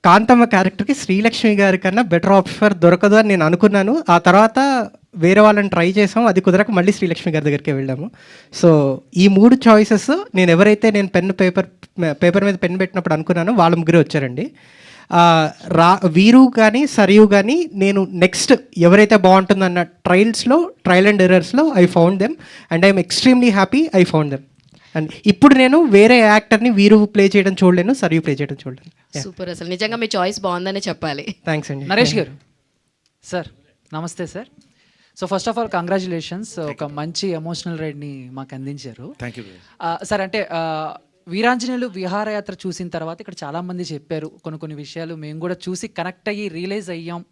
కాంతమ్మ క్యారెక్టర్కి శ్రీలక్ష్మి గారి కన్నా బెటర్ ఆఫర్ దొరకదు అని నేను అనుకున్నాను. ఆ తర్వాత వేరే వాళ్ళని ట్రై చేసాం, అది కుదరక మళ్ళీ శ్రీలక్ష్మి గారి దగ్గరికి వెళ్ళాము. సో ఈ 3 చాయిసెస్ నేను ఎవరైతే నేను పేపర్ మీద పెన్ పెట్టినప్పుడు అనుకున్నానో వాళ్ళ ముగ్గురే వచ్చారండి. వీరు కానీ సరియు కానీ నేను నెక్స్ట్ ఎవరైతే బాగుంటుందన్న ట్రయల్ అండ్ ఎర్రర్స్లో I found them and I'm extremely happy I found them. And ఇప్పుడు నేను వేరే యాక్టర్ని వీరు ప్లే చేయడం చూడలేను, సరియు ప్లే చేయడం చూడలేను. సూపర్, అసలు నిజంగా మీ చాయిస్ బాగుందనే చెప్పాలి. థ్యాంక్స్ అండి. నరేష్ గారు సార్, నమస్తే sir. So first of all congratulations, ఒక మంచి ఎమోషనల్ రైడ్ని మాకు అందించారు. Thank you sir. అంటే వీరాంజనేయులు విహారయాత్ర చూసిన తర్వాత ఇక్కడ చాలామంది చెప్పారు కొన్ని విషయాలు మేము కూడా చూసి కనెక్ట్ అయ్యి రియలైజ్ అయ్యాం.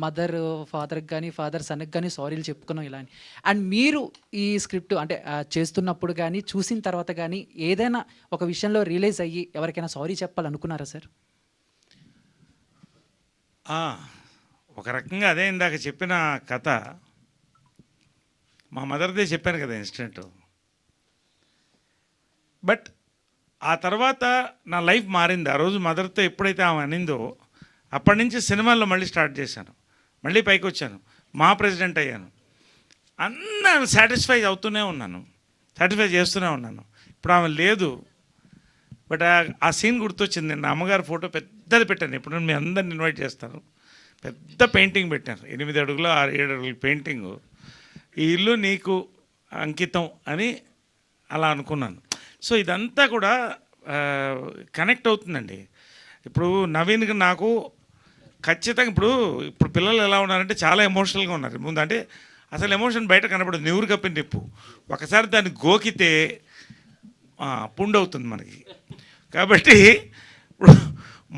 మదర్ ఫాదర్కి కానీ ఫాదర్ సన్కి కానీ సారీలు చెప్పుకున్నాం ఇలా అని. అండ్ మీరు ఈ స్క్రిప్ట్ అంటే చేస్తున్నప్పుడు కానీ చూసిన తర్వాత కానీ ఏదైనా ఒక విషయంలో రియలైజ్ అయ్యి ఎవరికైనా సారీ చెప్పాలనుకున్నారా సార్? ఒక రకంగా అదే ఇందాక చెప్పిన కథ మా మదర్దే చెప్పాను కదా ఇన్సిడెంట్. బట్ ఆ తర్వాత నా లైఫ్ మారింది. ఆ రోజు మదర్తో ఎప్పుడైతే ఆమె అనిందో అప్పటి నుంచి సినిమాల్లో మళ్ళీ స్టార్ట్ చేశాను, మళ్ళీ పైకి వచ్చాను, మా ప్రెసిడెంట్ అయ్యాను. అన్నీ సాటిస్ఫై అవుతూనే ఉన్నాను, సాటిస్ఫై చేస్తూనే ఉన్నాను. ఇప్పుడు ఆమె లేదు. బట్ ఆ సీన్ గుర్తొచ్చింది. నిన్న అమ్మగారి ఫోటో పెద్దది పెట్టాను. ఇప్పుడు మీ అందరిని ఇన్వైట్ చేస్తాను. పెద్ద పెయింటింగ్ పెట్టాను, 8 అడుగులు 7 అడుగుల పెయింటింగు. ఈ ఇల్లు నీకు అంకితం అని అలా అనుకున్నాను. సో ఇదంతా కూడా కనెక్ట్ అవుతుందండి. ఇప్పుడు నవీన్కి నాకు ఖచ్చితంగా ఇప్పుడు పిల్లలు ఎలా ఉన్నారంటే చాలా ఎమోషనల్గా ఉన్నారు. ముందు అంటే అసలు ఎమోషన్ బయట కనపడదు, నివురు కప్పిన నిప్పు. ఒకసారి దాన్ని గోకితే పుండు అవుతుంది మనకి. కాబట్టి ఇప్పుడు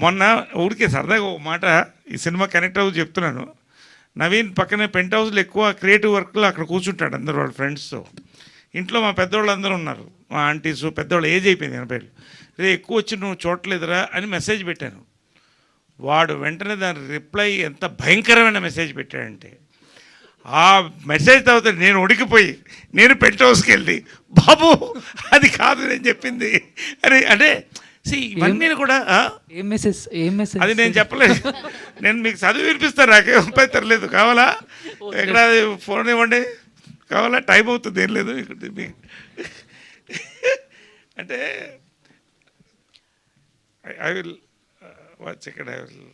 మొన్న ఊరికే సరదాగా ఒక మాట ఈ సినిమా కనెక్ట్ అవ్వ చెప్తున్నాను. నవీన్ పక్కనే పెంట్ హౌస్లో ఎక్కువ క్రియేటివ్ వర్క్లో అక్కడ కూర్చుంటాడు అందరూ వాళ్ళ ఫ్రెండ్స్తో. ఇంట్లో మా పెద్దవాళ్ళు అందరూ ఉన్నారు, మా ఆంటీసు, పెద్దవాళ్ళు ఏజ్ అయిపోయింది 80 రే ఎక్కువ వచ్చి నువ్వు చూడలేదురా అని మెసేజ్ పెట్టాను. వాడు వెంటనే దాని రిప్లై ఎంత భయంకరమైన మెసేజ్ పెట్టాడంటే, ఆ మెసేజ్ తర్వాత నేను ఉడికిపోయి నేను పెంట్ హౌస్కి వెళ్ళి బాబు అది కాదు నేను చెప్పింది అని. అంటే ఇవన్నీ కూడా ఏం మెసేజ్ అది నేను చెప్పలేదు. నేను మీకు చదివి వినిపిస్తాను, నాకేం తెరలేదు. కావాలా? ఎక్కడ ఫోన్ ఇవ్వండి, కావాలా? టైం అవుతుంది, ఏం లేదు ఇక్కడ మీకు. అంటే ఐ విల్ వాచ్ ఇక్కడ. ఐ విల్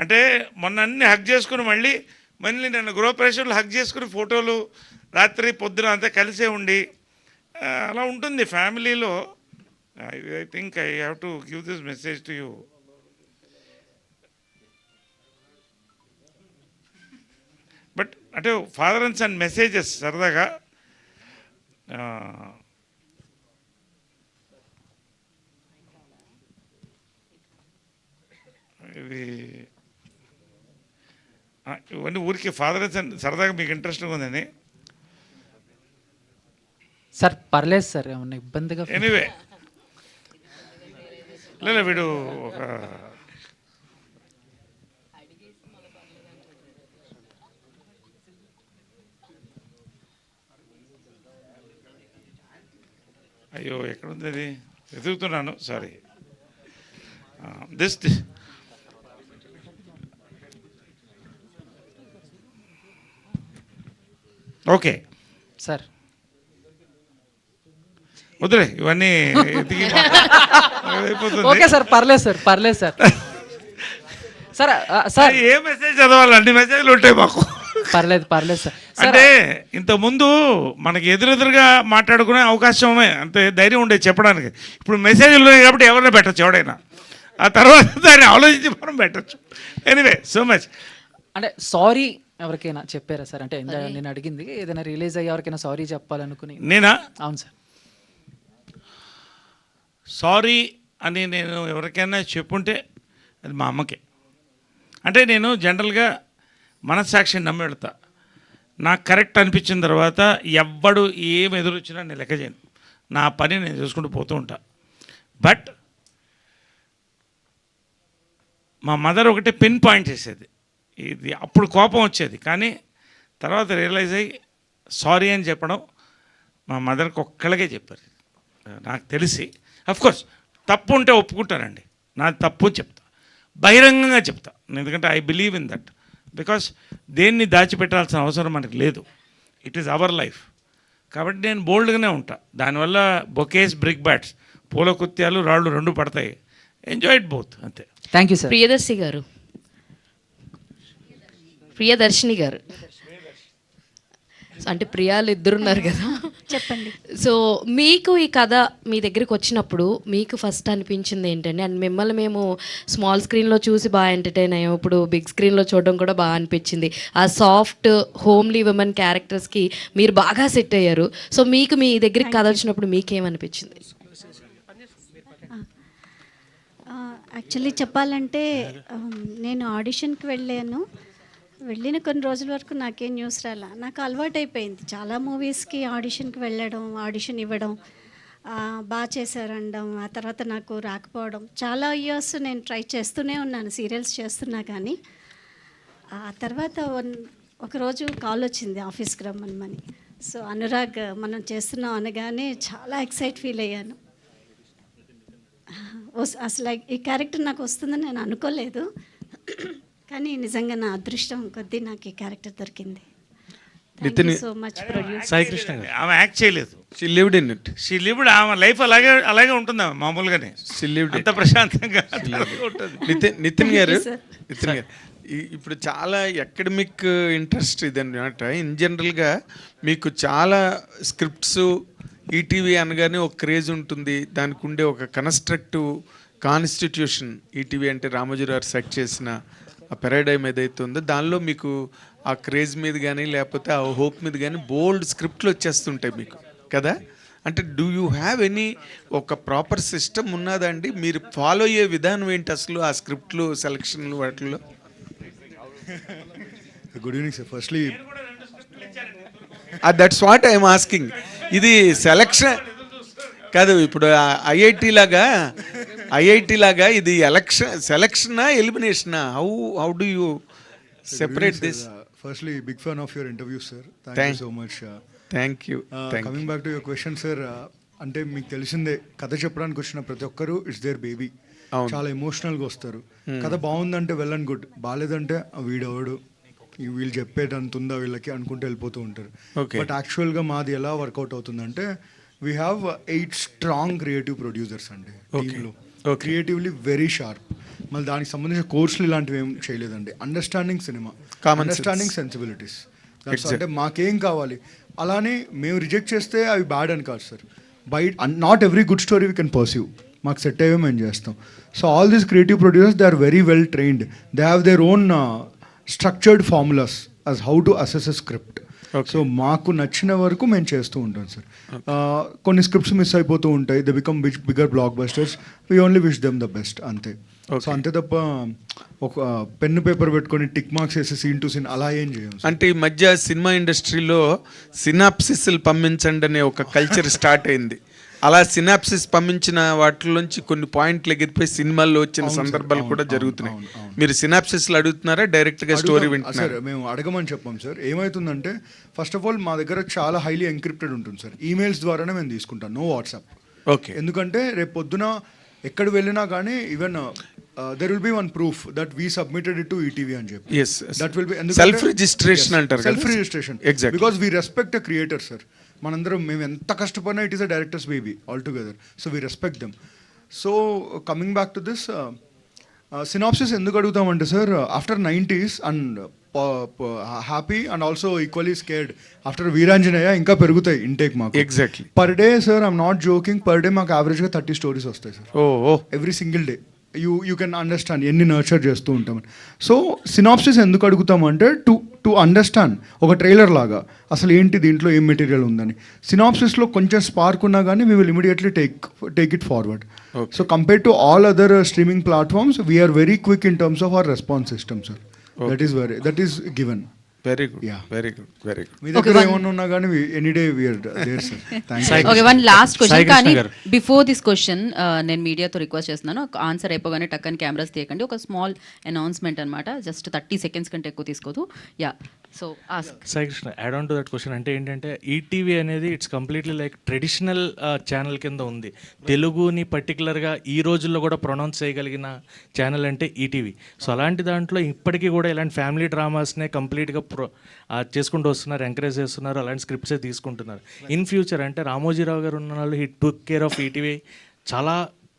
అంటే మొన్న అన్ని హగ్ చేసుకుని మళ్ళీ నన్ను గృహప్రవేశంలో హగ్ చేసుకుని ఫోటోలు రాత్రి పొద్దున అంతా కలిసే ఉండి అలా ఉంటుంది ఫ్యామిలీలో. I think I have to give this message to you. But అంటే ఫాదర్ అండ్ సన్ మెసేజెస్ సరదాగా ఇవన్నీ ఊరికి ఫాదర్ అండ్ సన్ సరదాగా మీకు ఇంట్రెస్టింగ్ ఉందని. సార్ పర్లేదు సార్, ఏమన్నా ఇబ్బందిగా? ఎనీవే లేదా వీడు ఒక అయ్యో ఎక్కడుంది అది, వెతుకుతున్నాను, సారీ. దిస్ ఓకే సార్ వదిలే ఇవన్నీ ఓకే సార్, పర్లేదు సార్, పర్లేదు సార్. సార్ సార్ ఏ మెసేజ్ చదవాలి, అన్ని మెసేజ్లు ఉంటాయి మాకు. పర్లేదు పర్లేదు సార్. అంటే ఇంతకుముందు మనకి ఎదురెదురుగా మాట్లాడుకునే అవకాశమే, అంతే ధైర్యం ఉండేది చెప్పడానికి. ఇప్పుడు మెసేజ్లు ఉన్నాయి కాబట్టి ఎవరైనా పెట్టచ్చు, ఎవడైనా. ఆ తర్వాత దాన్ని ఆలోచించి మనం పెట్టచ్చు. Anyway so much. అంటే సారీ ఎవరికైనా చెప్పారా సార్? అంటే నేను అడిగింది ఏదైనా రిలీజ్ అయ్యి ఎవరికైనా సారీ చెప్పాలనుకుని. నేనా? అవును సార్. సారీ అని నేను ఎవరికైనా చెప్పుంటే అది మా అమ్మకే. అంటే నేను జనరల్గా మనస్సాక్షిని నమ్మి వెళ్తా. నాకు కరెక్ట్ అనిపించిన తర్వాత ఎవ్వడు ఏం ఎదురొచ్చినా నేను లెక్క చేయను, నా పని నేను చూసుకుంటూ పోతూ ఉంటా. బట్ మా మదర్ ఒకటే పిన్ పాయింట్ చేసేది, ఇది అప్పుడు కోపం వచ్చేది, కానీ తర్వాత రియలైజ్ అయ్యి సారీ అని చెప్పడం మా మదర్కి ఒక్కళ్ళకే చెప్పారు. నాకు తెలిసి అఫ్కోర్స్ తప్పు ఉంటే ఒప్పుకుంటానండి, నాది తప్పు చెప్తా, బహిరంగంగా చెప్తా, ఎందుకంటే I believe in that. Because దేన్ని దాచిపెట్టాల్సిన అవసరం మనకు లేదు, ఇట్ ఈస్ అవర్ లైఫ్. కాబట్టి నేను బోల్డ్గానే ఉంటా. దానివల్ల బొకేస్, బ్రిక్ బ్యాట్స్, పూల కుత్యాలు, రాళ్ళు రెండు పడతాయి. ఎంజాయ్ ఇట్ బోత్, అంతే. Thank you sir. Priyadarshi garu, Priyadarshini గారు, అంటే ప్రియాలు ఇద్దరున్నారు కదా, చెప్పండి. సో మీకు ఈ కథ మీ దగ్గరికి వచ్చినప్పుడు మీకు ఫస్ట్ అనిపించింది ఏంటండి? అండ్ మిమ్మల్ని మేము స్మాల్ స్క్రీన్లో చూసి బాగా ఎంటర్టైన్ అయ్యాం, ఇప్పుడు బిగ్ స్క్రీన్లో చూడడం కూడా బాగా అనిపించింది. ఆ సాఫ్ట్ హోమ్లీ విమెన్ క్యారెక్టర్స్కి మీరు బాగా సెట్ అయ్యారు. సో మీకు మీ దగ్గరికి కథ వచ్చినప్పుడు మీకేమనిపించింది? యాక్చువల్లీ చెప్పాలంటే నేను ఆడిషన్కి వెళ్ళిన కొన్ని రోజుల వరకు నాకేం న్యూస్ రాలా. నాకు అలవాటు అయిపోయింది చాలా మూవీస్కి ఆడిషన్కి వెళ్ళడం, ఆడిషన్ ఇవ్వడం, బాగా చేశారనడం, ఆ తర్వాత నాకు రాకపోవడం. చాలా ఇయర్స్ నేను ట్రై చేస్తూనే ఉన్నాను, సీరియల్స్ చేస్తున్నా. కానీ ఆ తర్వాత ఒకరోజు కాల్ వచ్చింది ఆఫీస్కి రమ్మని. సో అనురాగ్ మనం చేస్తున్నాం అనగానే చాలా ఎక్సైట్ ఫీల్ అయ్యాను. అసలు ఈ క్యారెక్టర్ నాకు వస్తుందని నేను అనుకోలేదు, కానీ నిజంగా నా అదృష్టం కొద్దీ నాకు ఈ క్యారెక్టర్ దొరికింది. So much producer Sai Krishna గారు, ఆమె యాక్ట్ చేయలేదు, she lived in it. She lived, ఆమె లైఫ్ అలాగే ఉంటుంది, ఆమె మామూలుగానే షీ లివ్డ్ అంత ప్రశాంతంగా ఉంటుంది. నితిన్ గారు, ఇప్పుడు చాలా అకాడమిక్ ఇంట్రెస్ట్ ఇదన్నమాట. ఇన్ జనరల్గా మీకు చాలా స్క్రిప్ట్స్, ఈటీవీ అనగానే ఒక క్రేజ్ ఉంటుంది, దానికి ఉండే ఒక కన్స్ట్రక్టివ్ కాన్స్టిట్యూషన్. ఈటీవీ అంటే రామోజీరావు సెట్ చేసిన ఆ పెరాడైమ్ ఏదైతే ఉందో దానిలో మీకు ఆ క్రేజ్ మీద కానీ లేకపోతే ఆ హోప్ మీద కానీ బోల్డ్ స్క్రిప్ట్లు వచ్చేస్తుంటాయి మీకు కదా. అంటే డూ యూ హ్యావ్ ఎనీ ఒక ప్రాపర్ సిస్టమ్ ఉన్నదా అండి? మీరు ఫాలో అయ్యే విధానం ఏంటి అసలు ఆ స్క్రిప్ట్లు సెలక్షన్లు వాటిల్లో? Good evening sir. Firstly that's what I'm asking. ఇది సెలక్షన్ కాదు, ఇప్పుడు ఐఐటి లాగా ఇది సెలక్షనా ఎలిమినేషనా? How do you separate this? Firstly big fan of your interview sir, thank you so much. Thank you. Coming back to your question sir, అంటే మీకు తెలిసిందే కథ చెప్పడానికి వచ్చిన ప్రతి ఒక్కరు ఇట్స్ దేర్ బేబీ, చాలా ఎమోషనల్గా వస్తారు. కథ బాగుందంటే వెల్ అండ్ గుడ్, బాగాలేదంటే వీడెవడు, వీళ్ళు చెప్పేటంత ఉందా వీళ్ళకి అనుకుంటూ వెళ్ళిపోతూ ఉంటారు. బట్ యాక్చువల్గా మాది ఎలా వర్కౌట్ అవుతుందంటే we have 8 strong creative producers అండి టీంలో, క్రియేటివ్లీ వెరీ షార్ప్. మళ్ళీ దానికి సంబంధించిన కోర్సులు ఇలాంటివి ఏం చేయలేదండి. అండర్స్టాండింగ్ సినిమా, అండర్స్టాండింగ్ సెన్సిబిలిటీస్, అంటే మాకేం కావాలి. అలానే మేము రిజెక్ట్ చేస్తే అవి బ్యాడ్ అని కాదు sir, not every good story we can perceive, మాకు సెట్ అయ్యే మేము చేస్తాం. So all these creative producers they are very well trained, they have their own structured formulas as how to assess a script. So మాకు నచ్చిన వరకు మేము చేస్తూ ఉంటాం సార్. కొన్ని స్క్రిప్ట్స్ మిస్ అయిపోతూ ఉంటాయి, they become bigger black busters, we only wish them the best అంతే. సో అంతే తప్ప ఒక పెన్ను పేపర్ పెట్టుకొని టిక్ మార్క్స్ వేసి సీన్ టు సీన్ అలా ఏం చేయం. అంటే ఈ మధ్య సినిమా ఇండస్ట్రీలో సినాప్సిస్లు పంపించండి అనే ఒక కల్చర్ స్టార్ట్ అయింది. అలా సినాప్సిస్ పంపించిన వాటిలోంచి కొన్ని పాయింట్లు ఎగిరిపోయి సినిమాల్లో వచ్చిన సందర్భాలు కూడా జరుగుతున్నాయి. మీరు సినాప్సిస్లు అడుగుతున్నారా, డైరెక్ట్గా స్టోరీ వింటున్నారా? సార్ మేము అడగమని చెప్పాం సార్. ఏమవుతుందంటే ఫస్ట్ ఆఫ్ ఆల్ మా దగ్గర చాలా హైలీ ఎంక్రిప్టెడ్ ఉంటుంది సార్, ఈమెయిల్స్ ద్వారానే మేము తీసుకుంటాం, నో వాట్సాప్. ఓకే. ఎందుకంటే రేపు పొద్దున ఎక్కడ వెళ్ళినా కానీ even there will be one proof that we submitted it to ETV అని చెప్పి. Yes, that will be self registration అంటారు కదా. Self registration, exactly, because we respect the creator sir. మనందరం మేము ఎంత కష్టపడినా it is a directors baby all together, so we respect them. So coming back to this synopsis ఎందుకు అడుగుతామంటే sir, after 90s and happy and also equally scared after Veeranjaneya ఇంకా పెరుగుతాయి intake మాకు. Exactly per day sir, I'm not joking, per day మాకు యావరేజ్గా 30 stories వస్తాయి sir, every single day. You can understand ఎన్ని nurture చేస్తూ ఉంటామని. సో సినాప్సిస్ ఎందుకు అడుగుతామంటే టు టు అండర్స్టాండ్ ఒక ట్రైలర్ లాగా అసలు ఏంటి దీంట్లో ఏం మెటీరియల్ ఉందని. సినాప్సిస్లో కొంచెం స్పార్క్ ఉన్నా కానీ we will immediately take it forward. So compare to all other streaming platforms we are very quick in terms of our response system sir. That is given. Very good, very good, very good. మీ దగ్గర ఏమన్నా ఉన్నా కానీ any day we are there sir. Thank okay, one last question. కానీ before this question నేను మీడియాతో request చేస్తున్నాను, answer అయిపోగానే టక్కని కెమెరాస్ తీయకండి. ఒక స్మాల్ అనౌన్స్మెంట్ అనమాట, జస్ట్ 30 seconds కంటే ఎక్కువ తీసుకోదు. Yeah, so ask. Sai Krishna, add on to that question. అంటే ఏంటంటే ఈటీవీ అనేది it's completely like traditional channel కింద ఉంది. తెలుగుని పర్టికులర్గా ఈ రోజుల్లో కూడా ప్రొనౌన్స్ చేయగలిగిన ఛానల్ అంటే ఈటీవీ. సో అలాంటి దాంట్లో ఇప్పటికీ కూడా ఇలాంటి ఫ్యామిలీ డ్రామాస్నే కంప్లీట్గా చేసుకుంటూ వస్తున్నారు, ఎంకరేజ్ చేస్తున్నారు, అలాంటి స్క్రిప్ట్సే తీసుకుంటున్నారు. ఇన్ ఫ్యూచర్ అంటే రామోజీరావు గారు ఉన్న వాళ్ళు he took care of ETV, చాలా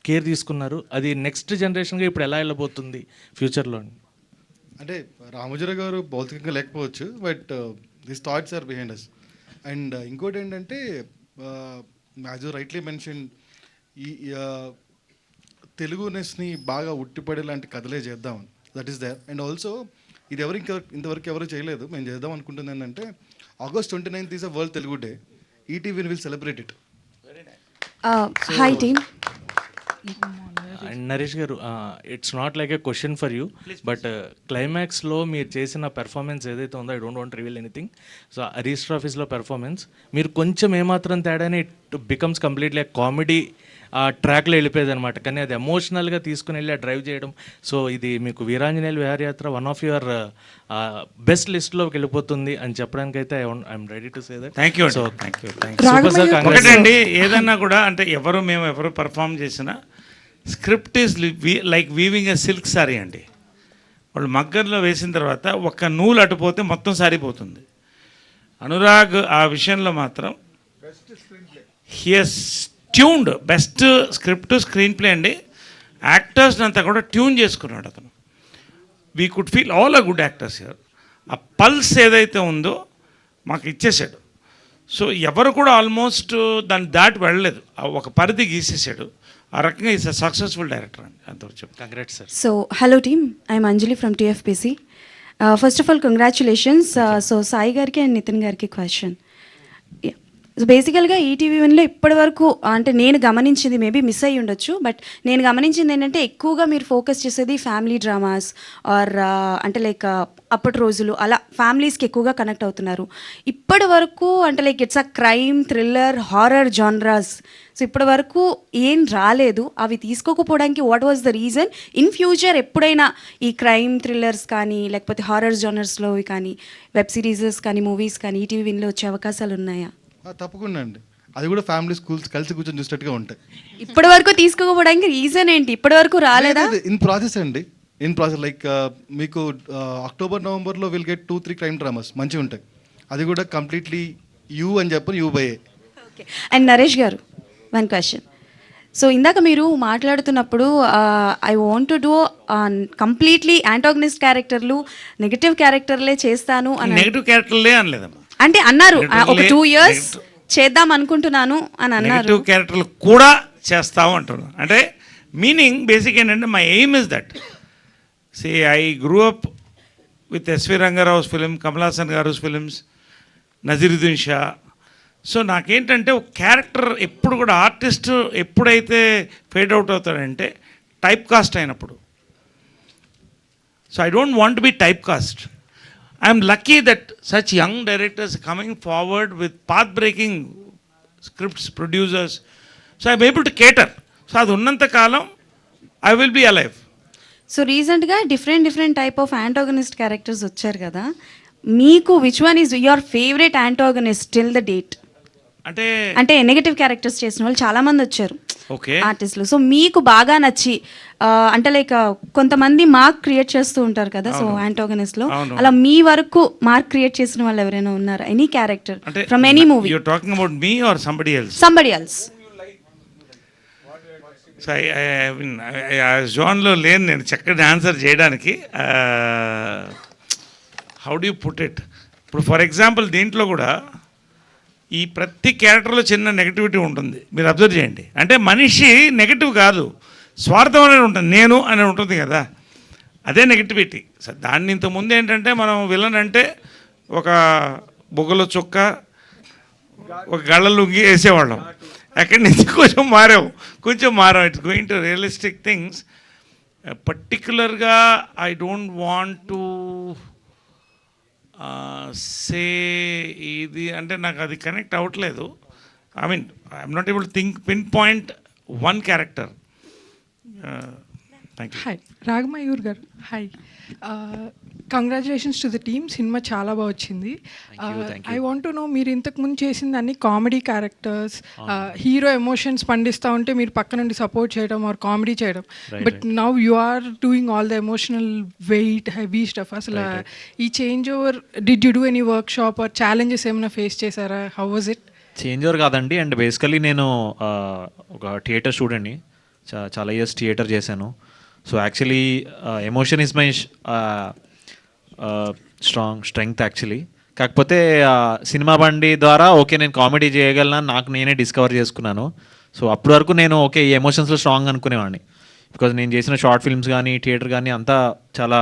కేర్ తీసుకున్నారు. అది నెక్స్ట్ జనరేషన్గా ఇప్పుడు ఎలా వెళ్ళబోతుంది ఫ్యూచర్లో? అంటే రామోజీరావు గారు భౌతికంగా లేకపోవచ్చు, but this thoughts are behind us. And ఇంకోటి ఏంటంటే యాజ్ యూ రైట్లీ మెన్షన్, ఈ తెలుగునెస్ని బాగా ఉట్టిపడే లాంటి కథలే చేద్దాం, that is there. And also ఇది ఇంతవరకు ఎవరు చేయలేదు, మేము చేద్దాం అనుకుంటుంది ఏంటంటే August 29th is a world Telugu day. ETV will celebrate it. Hi team. And Naresh garu, it's not like a question for you, but క్లైమాక్స్లో మీరు చేసిన పెర్ఫార్మెన్స్ ఏదైతే ఉందో, I don't want reveal anything. So register ఆఫీస్లో పెర్ఫార్మెన్స్ మీరు కొంచెం ఏమాత్రం తేడానే ఇట్ బికమ్స్ కంప్లీట్లీ కామెడీ ట్రాక్లో వెళ్ళిపోయేది అనమాట. కానీ అది ఎమోషనల్గా తీసుకుని వెళ్ళి డ్రైవ్ చేయడం. సో ఇది మీకు Veeranjaneyulu Viharayatra one of your best లిస్ట్లోకి వెళ్ళిపోతుంది అని చెప్పడానికి అయితే I'm ready to say that. Thank you. So thank you. ఒకటండి, ఏదన్నా కూడా అంటే ఎవరు పర్ఫామ్ చేసినా script is like weaving a silk sari అండి. వాళ్ళు మగ్గర్లో వేసిన తర్వాత ఒక్క నూలు అటుపోతే మొత్తం సారిపోతుంది. అనురాగ్ ఆ విషయంలో మాత్రం he has tuned, best script screen play అండి. యాక్టర్స్ని అంతా కూడా ట్యూన్ చేసుకున్నాడు అతను. We could feel all a good actors here. ఆ పల్స్ ఏదైతే ఉందో మాకు ఇచ్చేసాడు. సో ఎవరు కూడా ఆల్మోస్ట్ దాన్ని దాటి వెళ్ళలేదు, ఒక పరిధి గీసేసాడు. ఆ రకంగా ఈస్ అ సక్సెస్ఫుల్ డైరెక్టర్ అండి, అంతవరకు చెప్పు. Congrats sir. So hello team, I'm Anjali from TFPC. First of all congratulations. So Sai గారికి అండ్ నితిన్ గారికి క్వశ్చన్. సో బేసికల్గా ఈటీవీ1లో ఇప్పటి వరకు అంటే నేను గమనించింది, మేబీ మిస్ అయ్యి ఉండొచ్చు, బట్ నేను గమనించింది ఏంటంటే ఎక్కువగా మీరు ఫోకస్ చేసేది ఫ్యామిలీ డ్రామాస్ ఆర్ అంటే లైక్ అప్పటి రోజులు అలా ఫ్యామిలీస్కి ఎక్కువగా కనెక్ట్ అవుతున్నారు. ఇప్పటి వరకు అంటే like it's a crime, thriller, horror genres. So ఇప్పటి వరకు ఏం రాలేదు. అవి తీసుకోకపోవడానికి what was the reason? In future ఎప్పుడైనా ఈ క్రైమ్ థ్రిల్లర్స్ కానీ లేకపోతే హారర్ జానర్స్లో కానీ వెబ్ సిరీసెస్ కానీ మూవీస్ కానీ ఈటీవీ1లో వచ్చే అవకాశాలు ఉన్నాయా? తప్పకుండా అండి, అది కూడా ఫ్యామిలీ స్కూల్స్ కలిసి కూర్చొని చూసినట్టుగా ఉంటాయి. ఇప్పటి వరకు తీసుకోకపోవడానికి రీజన్ ఏంటి? ఇప్పటి వరకు రాలేదా? ఇన్ ప్రాసెస్ అండి, ఇన్ ప్రాసెస్. లైక్ మీకు October, November will get 2-3 crime dramas మంచిగా ఉంటాయి. అది కూడా కంప్లీట్లీ యూ అని చెప్పని you by. Okay. And Naresh గారు, వన్ క్వశ్చన్. సో ఇందాక మీరు మాట్లాడుతున్నప్పుడు I want to do completely antagonist క్యారెక్టర్లు, నెగటివ్ క్యారెక్టర్లే చేస్తాను అని. నెగటివ్ క్యారెక్టర్లే అనలేదమ్మా, అంటే అన్నారు ఒక 2 years చేద్దాం అనుకుంటున్నాను అని అన్నారు. నెగటివ్ క్యారెక్టర్లు కూడా చేస్తాము అంటున్నాను. అంటే మీనింగ్ బేసిక్ ఏంటంటే my aim is that. See I grew up with SV Ranga Rao's film, Kamal Haasan garu films, Naziruddin Shah. So నాకేంటంటే ఒక క్యారెక్టర్ ఎప్పుడు కూడా ఆర్టిస్ట్ ఎప్పుడైతే ఫేడ్ అవుట్ అవుతాడంటే టైప్ కాస్ట్ అయినప్పుడు. So I don't want be type cast. I'm lucky that such young directors are coming forward with path-breaking scripts, producers. So I'm able to cater. So అది ఉన్నంత కాలం I will be alive. So రీసెంట్గా different type of antagonist characters వచ్చారు కదా, మీకు which one is your favourite antagonist till the date? అంటే negative characters చేసిన వాళ్ళు చాలామంది వచ్చారు ఆర్టిస్టులు. సో మీకు బాగా నచ్చి అంటే లైక్ కొంతమంది మార్క్ క్రియేట్ చేస్తూ ఉంటారు కదా, సో యాంటాగనిస్ట్లో అలా మీ వరకు మార్క్ క్రియేట్ చేసిన వాళ్ళు ఎవరైనా ఉన్నారా? Any character from any movie? You're talking about me or somebody else? Somebody else. So జోన్లో లేని నేను చక్కటి ఆన్సర్ చేయడానికి. How do you put it? ఇప్పుడు ఫర్ ఎగ్జాంపుల్ దీంట్లో కూడా ఈ ప్రతి క్యారెక్టర్లో చిన్న నెగటివిటీ ఉంటుంది, మీరు అబ్జర్వ్ చేయండి. అంటే మనిషి నెగటివ్ కాదు, స్వార్థం అనేది ఉంటుంది, నేను అనేది ఉంటుంది కదా. అదే నెగిటివిటీ. దాన్ని ఇంతకుముందు ఏంటంటే మనం విలన్ అంటే ఒక బొగ్గల చొక్క, ఒక గళ్ళ లుంగి వేసేవాళ్ళం. అక్కడి నుంచి కొంచెం మారాం. It's going to realistic things. పర్టికులర్గా I don't want to say ఇది అంటే నాకు అది కనెక్ట్ అవ్వట్లేదు. I mean I'm not able to think pinpoint one character. Thank you. Hi Ragamayur garu. Hi, congratulations to the team. Cinema చాలా బాగా వచ్చింది. I want to know, మీరు ఇంతకుముందు చేసింది అన్ని కామెడీ క్యారెక్టర్స్, హీరో ఎమోషన్స్ పండిస్తూ ఉంటే మీరు పక్క నుండి సపోర్ట్ చేయడం ఆర్ కామెడీ చేయడం, but now you are doing all the emotional weight heavy stuff. అసలు ఈ change over, did you do any workshop or challenges ఏమైనా ఫేస్ చేశారా? How was it? Change over కాదండి, అండ్ బేసికలీ నేను ఒక theatre స్టూడెంట్ని, చాలా ఇయర్స్ థియేటర్ చేశాను. So actually emotion is my strength actually. కాకపోతే సినిమా బండి ద్వారా ఓకే నేను కామెడీ చేయగలను నాకు నేనే డిస్కవర్ చేసుకున్నాను. సో అప్పటి వరకు నేను ఓకే ఈ ఎమోషన్స్లో స్ట్రాంగ్ అనుకునేవాడిని, బికాజ్ నేను చేసిన షార్ట్ ఫిల్మ్స్ కానీ థియేటర్ కానీ అంతా చాలా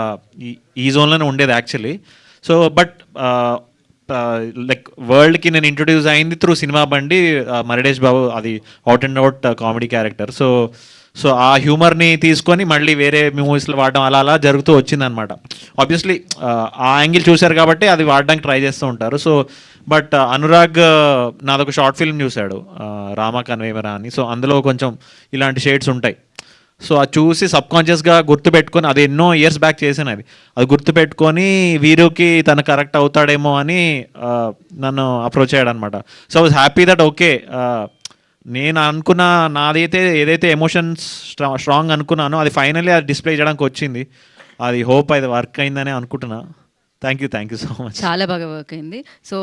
ఈ జోన్లోనే ఉండేది యాక్చువల్లీ. సో బట్ లైక్ వరల్డ్కి నేను ఇంట్రొడ్యూస్ అయింది త్రూ సినిమా బండి, మరిడేష్ బాబు, అది out and out comedy character. So ఆ హ్యూమర్ని తీసుకొని మళ్ళీ వేరే మూవీస్లో వాడడం అలా జరుగుతూ వచ్చిందనమాట. ఆబ్వియస్లీ ఆ యాంగిల్ చూశారు కాబట్టి అది వాడడానికి ట్రై చేస్తూ ఉంటారు. సో బట్ అనురాగ్ నాదొక షార్ట్ ఫిల్మ్ చూశాడు, రామా కన్వేమరా అని. సో అందులో కొంచెం ఇలాంటి షేడ్స్ ఉంటాయి. సో అది చూసి సబ్కాన్షియస్గా గుర్తుపెట్టుకొని, అది ఎన్నో ఇయర్స్ బ్యాక్ చేశాను, అది గుర్తుపెట్టుకొని వీరుకి తను కరెక్ట్ అవుతాడేమో అని నన్ను అప్రోచ్ అయ్యాడు అనమాట. So I was happy that okay నేను అనుకున్న నాదైతే ఏదైతే ఎమోషన్స్ స్ట్రాంగ్ అనుకున్నానో అది ఫైనల్లీ అది డిస్ప్లే చేయడానికి వచ్చింది. అది హోప్ అది వర్క్ అయిందని అనుకుంటున్నా. Thank you so much. చాలా బాగా వర్క్ అయింది. So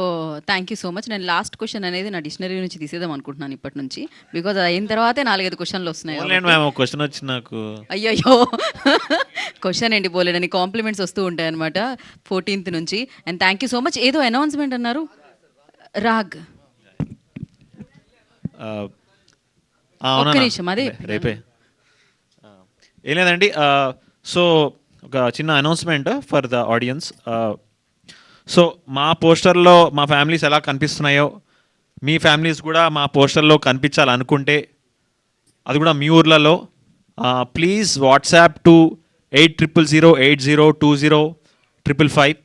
thank you so much. నేను లాస్ట్ క్వశ్చన్ అనేది నా డిక్షనరీ నుంచి తీసేద్దాం అనుకుంటున్నాను ఇప్పటి నుంచి, బికాజ్ అయిన తర్వాతే 4-5 క్వశ్చన్లు వస్తున్నాయి. క్వశ్చన్ వచ్చి నాకు అయ్యో క్వశ్చన్ ఏంటి పోలేడని కాంప్లిమెంట్స్ వస్తూ ఉంటాయి అనమాట 14th నుంచి. And thank you so much. ఏదో అనౌన్స్మెంట్ అన్నారు రాగ్, ఒక్క నిమిషం, అది రేపే ఏం లేదండి. సో ఒక చిన్న announcement for the audience. So మా పోస్టర్లో మా ఫ్యామిలీస్ ఎలా కనిపిస్తున్నాయో మీ ఫ్యామిలీస్ కూడా మా పోస్టర్లో కనిపించాలనుకుంటే, అది కూడా మీ ఊర్లలో, ప్లీజ్ వాట్సాప్ టు 8000802055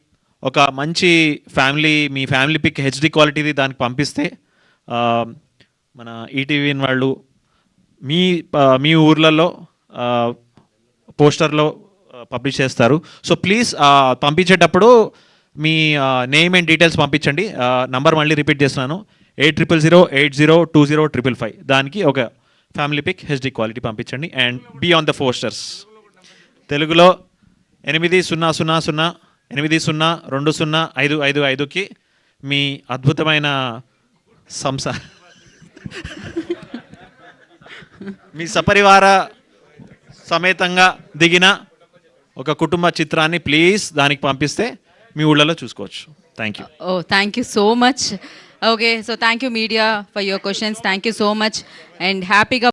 ఒక మంచి మీ ఫ్యామిలీ పిక్ హెచ్డి క్వాలిటీది దానికి పంపిస్తే మన ఈటీవీ వాళ్ళు మీ ఊర్లలో పోస్టర్లో పబ్లిష్ చేస్తారు. సో ప్లీజ్ పంపించేటప్పుడు మీ నేమ్ అండ్ డీటెయిల్స్ పంపించండి. నంబర్ మళ్ళీ రిపీట్ చేస్తున్నాను, 8000802055. దానికి ఒక ఫ్యామిలీ పిక్ హెచ్డి క్వాలిటీ పంపించండి. And be on the posters. తెలుగులో 8000802055కి మీ అద్భుతమైన మీ సపరివార సమేతంగా దిగిన ఒక కుటుంబ చిత్రాన్ని ప్లీజ్ దానికి పంపిస్తే మీ ఊళ్ళలో చూసుకోవచ్చు. Thank you. Oh thank you so much. Okay, so thank you media for your questions. Thank you so much and హ్యాపీగా